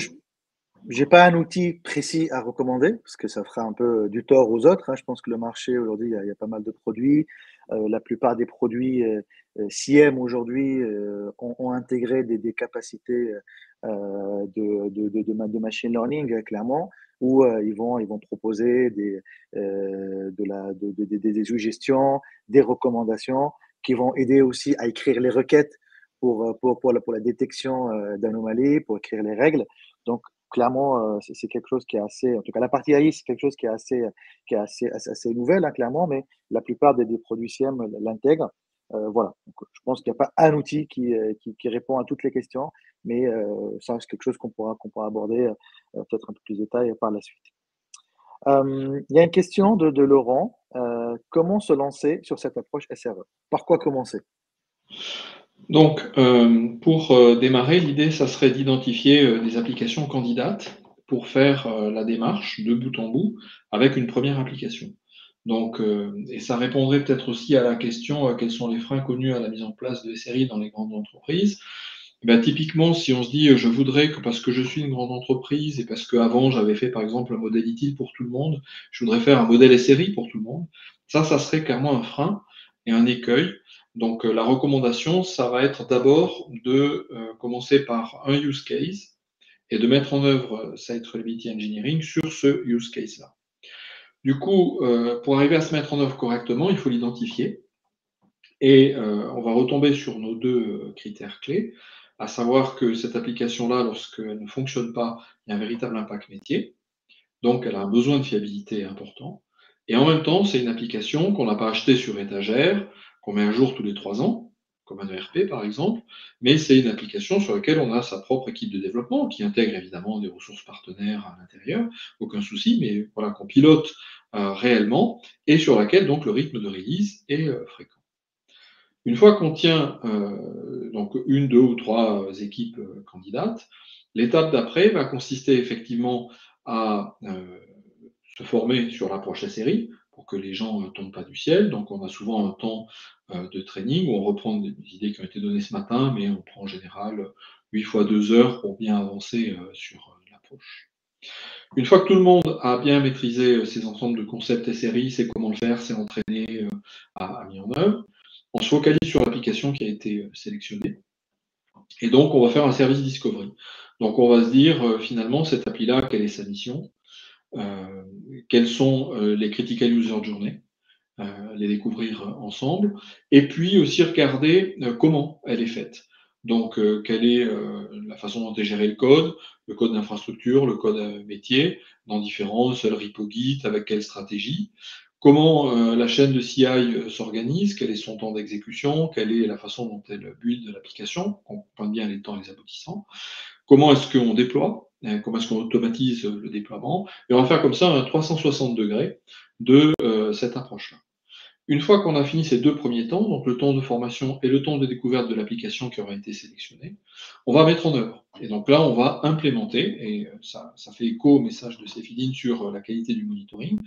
j'ai pas un outil précis à recommander parce que ça fera un peu du tort aux autres, hein. Je pense que le marché aujourd'hui, il y a pas mal de produits. La plupart des produits SIEM aujourd'hui ont intégré des capacités de machine learning, clairement, où ils vont proposer des suggestions, des recommandations qui vont aider aussi à écrire les requêtes pour la détection d'anomalies, pour écrire les règles. Donc, clairement, c'est quelque chose qui est assez, en tout cas, la partie AI, c'est quelque chose qui est assez nouvelle, hein, clairement, mais la plupart des produits SIEM l'intègrent. Voilà. Donc, je pense qu'il n'y a pas un outil qui répond à toutes les questions, mais ça reste quelque chose qu'on pourra aborder peut-être un peu plus de détail par la suite. Il y a une question de Laurent. Comment se lancer sur cette approche SRE? Par quoi commencer? Donc, pour démarrer, l'idée, ça serait d'identifier des applications candidates pour faire la démarche de bout en bout avec une première application. Donc, et ça répondrait peut-être aussi à la question quels sont les freins connus à la mise en place de SRI dans les grandes entreprises. Ben, typiquement, si on se dit je voudrais que parce que je suis une grande entreprise et parce qu'avant j'avais fait par exemple un modèle utile pour tout le monde, je voudrais faire un modèle SRI pour tout le monde, ça serait clairement un frein et un écueil. Donc, la recommandation, ça va être d'abord de commencer par un use case et de mettre en œuvre Site Reliability Engineering sur ce use case-là. Du coup, pour arriver à se mettre en œuvre correctement, il faut l'identifier et on va retomber sur nos deux critères clés, à savoir que cette application-là, lorsqu'elle ne fonctionne pas, il y a un véritable impact métier, donc elle a un besoin de fiabilité important et en même temps, c'est une application qu'on n'a pas achetée sur étagère, qu'on met à jour tous les 3 ans, comme un ERP par exemple, mais c'est une application sur laquelle on a sa propre équipe de développement qui intègre évidemment des ressources partenaires à l'intérieur, aucun souci, mais voilà, qu'on pilote réellement et sur laquelle donc le rythme de release est fréquent. Une fois qu'on tient donc une, deux ou trois équipes candidates, l'étape d'après va consister effectivement à se former sur l'approche SRI pour que les gens ne tombent pas du ciel. Donc on a souvent un temps de training où on reprend des idées qui ont été données ce matin, mais on prend en général 8 fois 2 heures pour bien avancer sur l'approche. Une fois que tout le monde a bien maîtrisé ces ensembles de concepts SRI, c'est comment le faire, c'est entraîné, à mis en œuvre, on se focalise sur l'application qui a été sélectionnée. Et donc, on va faire un service discovery. Donc, on va se dire, finalement, cette appli-là, quelle est sa mission? Quels sont les critical user journey? Les découvrir ensemble. Et puis aussi regarder comment elle est faite. Donc, quelle est la façon dont est géré le code d'infrastructure, le code métier, dans différents seul repo Git, avec quelle stratégie. Comment la chaîne de CI s'organise, quel est son temps d'exécution, quelle est la façon dont elle build l'application, qu'on comprenne bien les temps et les aboutissants. Comment est-ce qu'on déploie, comment est-ce qu'on automatise le déploiement. Et on va faire comme ça un 360 degrés de cette approche-là. Une fois qu'on a fini ces deux premiers temps, donc le temps de formation et le temps de découverte de l'application qui aura été sélectionnée, on va mettre en œuvre. Et donc là, on va implémenter, et ça fait écho au message de Cefidine sur la qualité du monitoring.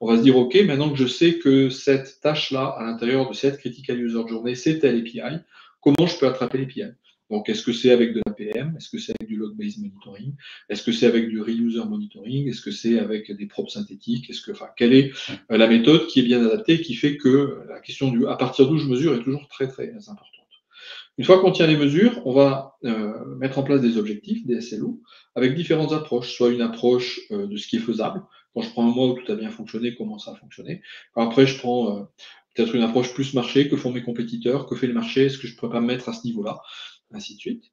On va se dire, OK, maintenant que je sais que cette tâche-là, à l'intérieur de cette Critical User Journey, c'est telle API, comment je peux attraper l'API? Donc, est-ce que c'est avec de l'APM? Est-ce que c'est avec du log-based monitoring? Est-ce que c'est avec du reuser monitoring? Est-ce que c'est avec des props synthétiques? Quelle est la méthode qui est bien adaptée et qui fait que la question du à partir d'où je mesure est toujours très très importante. Une fois qu'on tient les mesures, on va mettre en place des objectifs, des SLO, avec différentes approches. Soit une approche de ce qui est faisable. Quand je prends un mois où tout a bien fonctionné, comment ça a fonctionné. Après, je prends peut-être une approche plus marché, que font mes compétiteurs, que fait le marché, est-ce que je ne pourrais pas me mettre à ce niveau-là, ainsi de suite.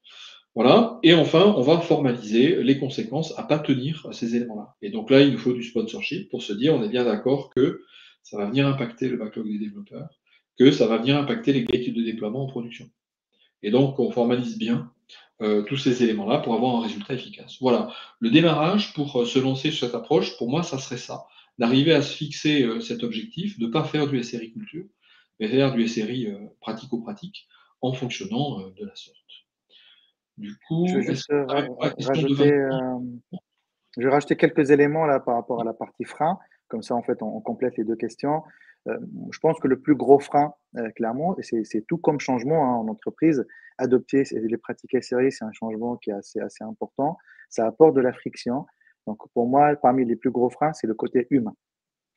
Voilà. Et enfin, on va formaliser les conséquences à ne pas tenir à ces éléments-là. Et donc là, il nous faut du sponsorship pour se dire, on est bien d'accord que ça va venir impacter le backlog des développeurs, que ça va venir impacter les gates de déploiement en production. Et donc, on formalise bien tous ces éléments-là pour avoir un résultat efficace. Voilà. Le démarrage pour se lancer sur cette approche, pour moi, ça serait ça. D'arriver à se fixer cet objectif, de ne pas faire du SRI culture, mais faire du SRI pratico-pratique en fonctionnant de la sorte. Du Je veux coup, est-ce juste que ouais, question de rajouter, 20. je vais rajouter quelques éléments là par rapport à la partie frein. Comme ça, en fait, on complète les deux questions. Euh, je pense que le plus gros frein, clairement, et c'est tout comme changement hein, en entreprise, adopter les pratiques SRI, c'est un changement qui est assez important. Ça apporte de la friction. Donc, pour moi, parmi les plus gros freins, c'est le côté humain,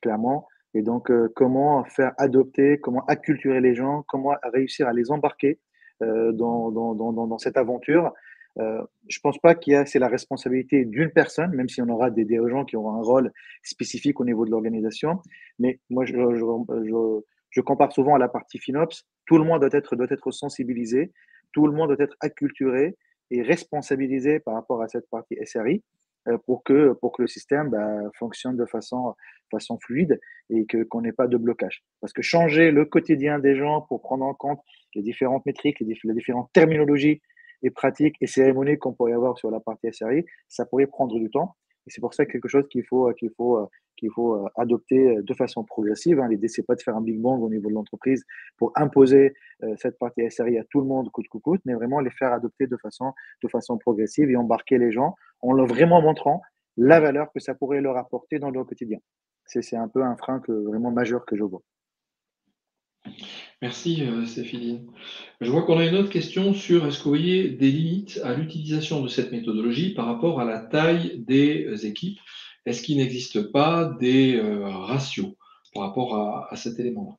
clairement. Et donc, comment faire adopter, comment acculturer les gens, comment réussir à les embarquer dans cette aventure. Je pense pas c'est la responsabilité d'une personne, même si on aura des dirigeants qui auront un rôle spécifique au niveau de l'organisation. Mais moi, je compare souvent à la partie FinOps. Tout le monde doit être sensibilisé, tout le monde doit être acculturé et responsabilisé par rapport à cette partie SRI pour que le système fonctionne de façon fluide et qu'on n'ait pas de blocage. Parce que changer le quotidien des gens pour prendre en compte les différentes métriques, les différentes terminologies et pratiques et cérémonies qu'on pourrait avoir sur la partie SRI, ça pourrait prendre du temps. Et c'est pour ça quelque chose qu'il faut adopter de façon progressive. Hein. L'idée, c'est pas de faire un big bang au niveau de l'entreprise pour imposer cette partie SRI à tout le monde coûte que coûte, mais vraiment les faire adopter de façon progressive et embarquer les gens en leur vraiment montrant la valeur que ça pourrait leur apporter dans leur quotidien. C'est un peu un frein vraiment majeur que je vois. Merci, Céphine. Je vois qu'on a une autre question sur est-ce que vous voyez des limites à l'utilisation de cette méthodologie par rapport à la taille des équipes? Est-ce qu'il n'existe pas des ratios par rapport à cet élément-là?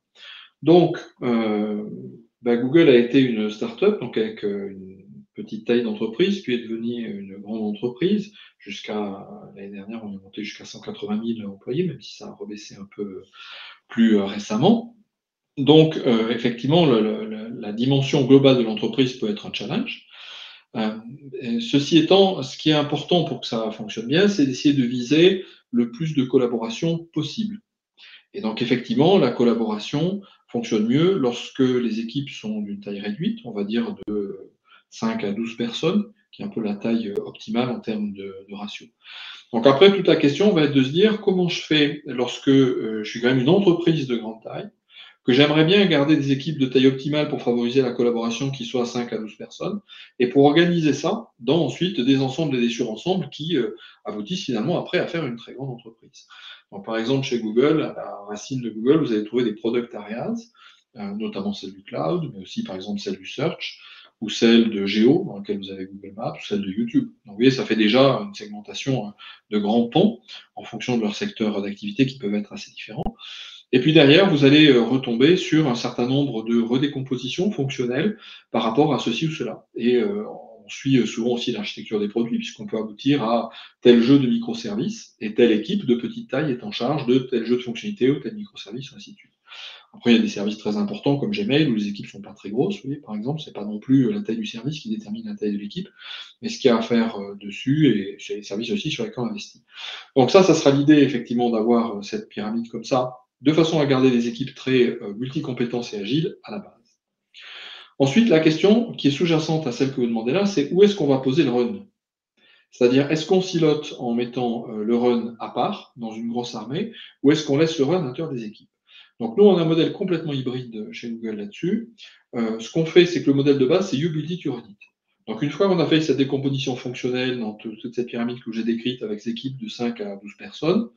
Donc, Google a été une start-up, donc avec une petite taille d'entreprise, puis est devenue une grande entreprise. Jusqu'à l'année dernière, on est monté jusqu'à 180 000 employés, même si ça a rebaissé un peu plus récemment. Donc, effectivement, la dimension globale de l'entreprise peut être un challenge. Ceci étant, ce qui est important pour que ça fonctionne bien, c'est d'essayer de viser le plus de collaboration possible. Et donc, effectivement, la collaboration fonctionne mieux lorsque les équipes sont d'une taille réduite, on va dire de 5 à 12 personnes, qui est un peu la taille optimale en termes de ratio. Donc après, toute la question va être de se dire comment je fais lorsque je suis quand même une entreprise de grande taille, que j'aimerais bien garder des équipes de taille optimale pour favoriser la collaboration qui soit 5 à 12 personnes, et pour organiser ça dans ensuite des ensembles et des surensembles qui aboutissent finalement après à faire une très grande entreprise. Donc par exemple chez Google, à la racine de Google, vous allez trouver des product areas, notamment celle du cloud, mais aussi par exemple celle du search, ou celle de Géo, dans laquelle vous avez Google Maps, ou celle de YouTube. Donc vous voyez, ça fait déjà une segmentation de grands pans en fonction de leur secteur d'activité qui peuvent être assez différents. Et puis derrière, vous allez retomber sur un certain nombre de redécompositions fonctionnelles par rapport à ceci ou cela. Et on suit souvent aussi l'architecture des produits, puisqu'on peut aboutir à tel jeu de microservices, et telle équipe de petite taille est en charge de tel jeu de fonctionnalité ou tel microservice, ou ainsi de suite. Après, il y a des services très importants comme Gmail où les équipes sont pas très grosses, vous voyez, par exemple, c'est pas non plus la taille du service qui détermine la taille de l'équipe, mais ce qu'il y a à faire dessus et chez les services aussi sur lesquels on investit. Donc ça sera l'idée effectivement d'avoir cette pyramide comme ça, de façon à garder des équipes très multicompétences et agiles à la base. Ensuite, la question qui est sous-jacente à celle que vous demandez là, c'est où est-ce qu'on va poser le run? C'est-à-dire, est-ce qu'on silote en mettant le run à part, dans une grosse armée, ou est-ce qu'on laisse le run à l'intérieur des équipes? Donc nous, on a un modèle complètement hybride chez Google là-dessus. Ce qu'on fait, c'est que le modèle de base, c'est You Build It, You Run It. Donc une fois qu'on a fait cette décomposition fonctionnelle dans toute cette pyramide que j'ai décrite avec des équipes de 5 à 12 personnes,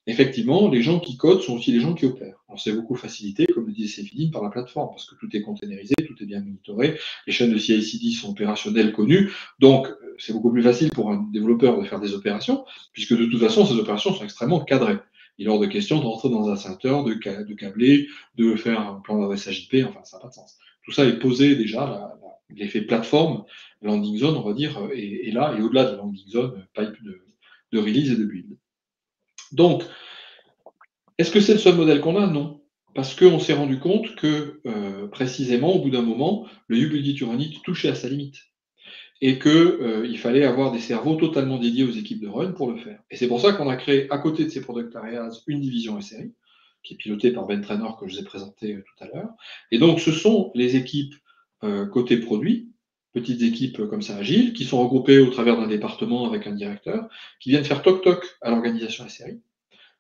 effectivement, les gens qui codent sont aussi les gens qui opèrent. Alors, c'est beaucoup facilité, comme le disait Céphine, par la plateforme, parce que tout est containerisé, tout est bien monitoré, les chaînes de CI/CD sont opérationnelles, connues, donc c'est beaucoup plus facile pour un développeur de faire des opérations, puisque de toute façon, ces opérations sont extrêmement cadrées. Il est hors de question de rentrer dans un center, de câbler, de faire un plan d'adressage IP, enfin, ça n'a pas de sens. Tout ça est posé déjà, l'effet plateforme, landing zone, on va dire, est là, et au-delà de landing zone, pipe de release et de build. Donc, est-ce que c'est le seul modèle qu'on a? Non. Parce qu'on s'est rendu compte que, précisément, au bout d'un moment, le Ubuild It touchait à sa limite et que, il fallait avoir des cerveaux totalement dédiés aux équipes de run pour le faire. Et c'est pour ça qu'on a créé, à côté de ces product areas, une division SRI, qui est pilotée par Ben Traynor, que je vous ai présenté tout à l'heure. Et donc, ce sont les équipes côté produit, petites équipes comme ça agiles, qui sont regroupées au travers d'un département avec un directeur, qui viennent faire toc-toc à l'organisation SRI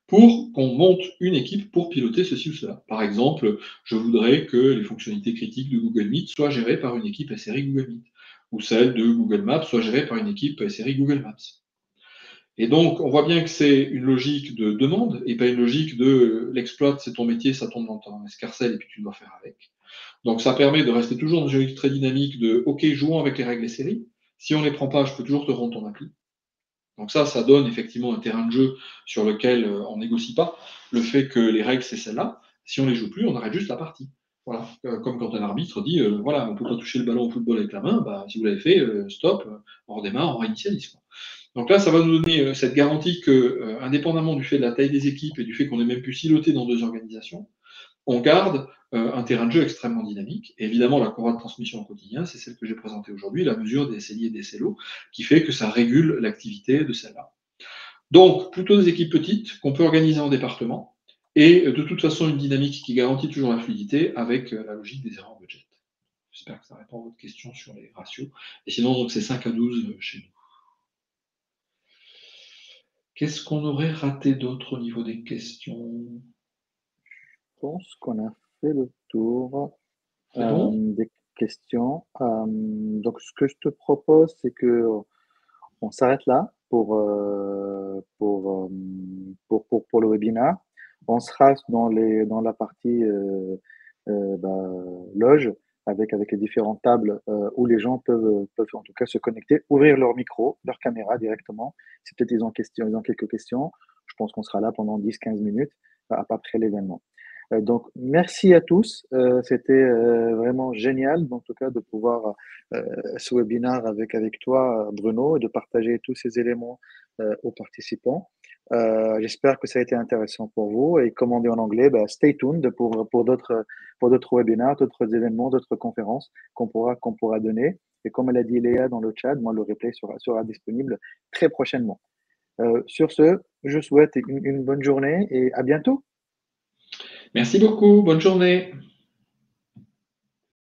pour qu'on monte une équipe pour piloter ceci ou cela. Par exemple, je voudrais que les fonctionnalités critiques de Google Meet soient gérées par une équipe SRI Google Meet, ou celles de Google Maps soient gérées par une équipe SRI Google Maps. Et donc, on voit bien que c'est une logique de demande et pas une logique de l'exploit, c'est ton métier, ça tombe dans ton escarcelle et puis tu dois faire avec. Donc, ça permet de rester toujours dans une logique très dynamique de OK, jouons avec les règles SRI. Si on ne les prend pas, je peux toujours te rendre ton appli. Donc ça donne effectivement un terrain de jeu sur lequel on négocie pas. Le fait que les règles, c'est celle-là. Si on les joue plus, on arrête juste la partie. Voilà. Comme quand un arbitre dit, voilà, on ne peut pas toucher le ballon au football avec la main, bah, si vous l'avez fait, stop, on redémarre, on réinitialise. Quoi. Donc là, ça va nous donner cette garantie que, indépendamment du fait de la taille des équipes et du fait qu'on ait même pu siloter dans deux organisations, on garde un terrain de jeu extrêmement dynamique. Et évidemment, la courroie de transmission au quotidien, c'est celle que j'ai présentée aujourd'hui, la mesure des SLI et des SLO, qui fait que ça régule l'activité de celle-là. Donc, plutôt des équipes petites qu'on peut organiser en département, et de toute façon, une dynamique qui garantit toujours la fluidité avec la logique des erreurs budget. J'espère que ça répond à votre question sur les ratios. Et sinon, donc, c'est 5 à 12 chez nous. Qu'est-ce qu'on aurait raté d'autre au niveau des questions? Je pense qu'on a fait le tour C'est bon? des questions. Donc, ce que je te propose, c'est que on s'arrête là pour le webinaire. On sera dans la partie bah, loge avec les différentes tables où les gens peuvent en tout cas se connecter, ouvrir leur micro, leur caméra directement. Si peut-être ils ont quelques questions, je pense qu'on sera là pendant 10-15 minutes après l'événement. Donc, merci à tous. C'était vraiment génial, en tout cas, de pouvoir ce webinaire avec toi, Bruno, et de partager tous ces éléments aux participants. J'espère que ça a été intéressant pour vous. Et comme on dit en anglais, bah, stay tuned pour d'autres webinaires, d'autres événements, d'autres conférences qu'on pourra donner. Et comme elle a dit Léa dans le chat, moi, le replay sera disponible très prochainement. Sur ce, je souhaite une bonne journée et à bientôt. Merci beaucoup. Bonne journée.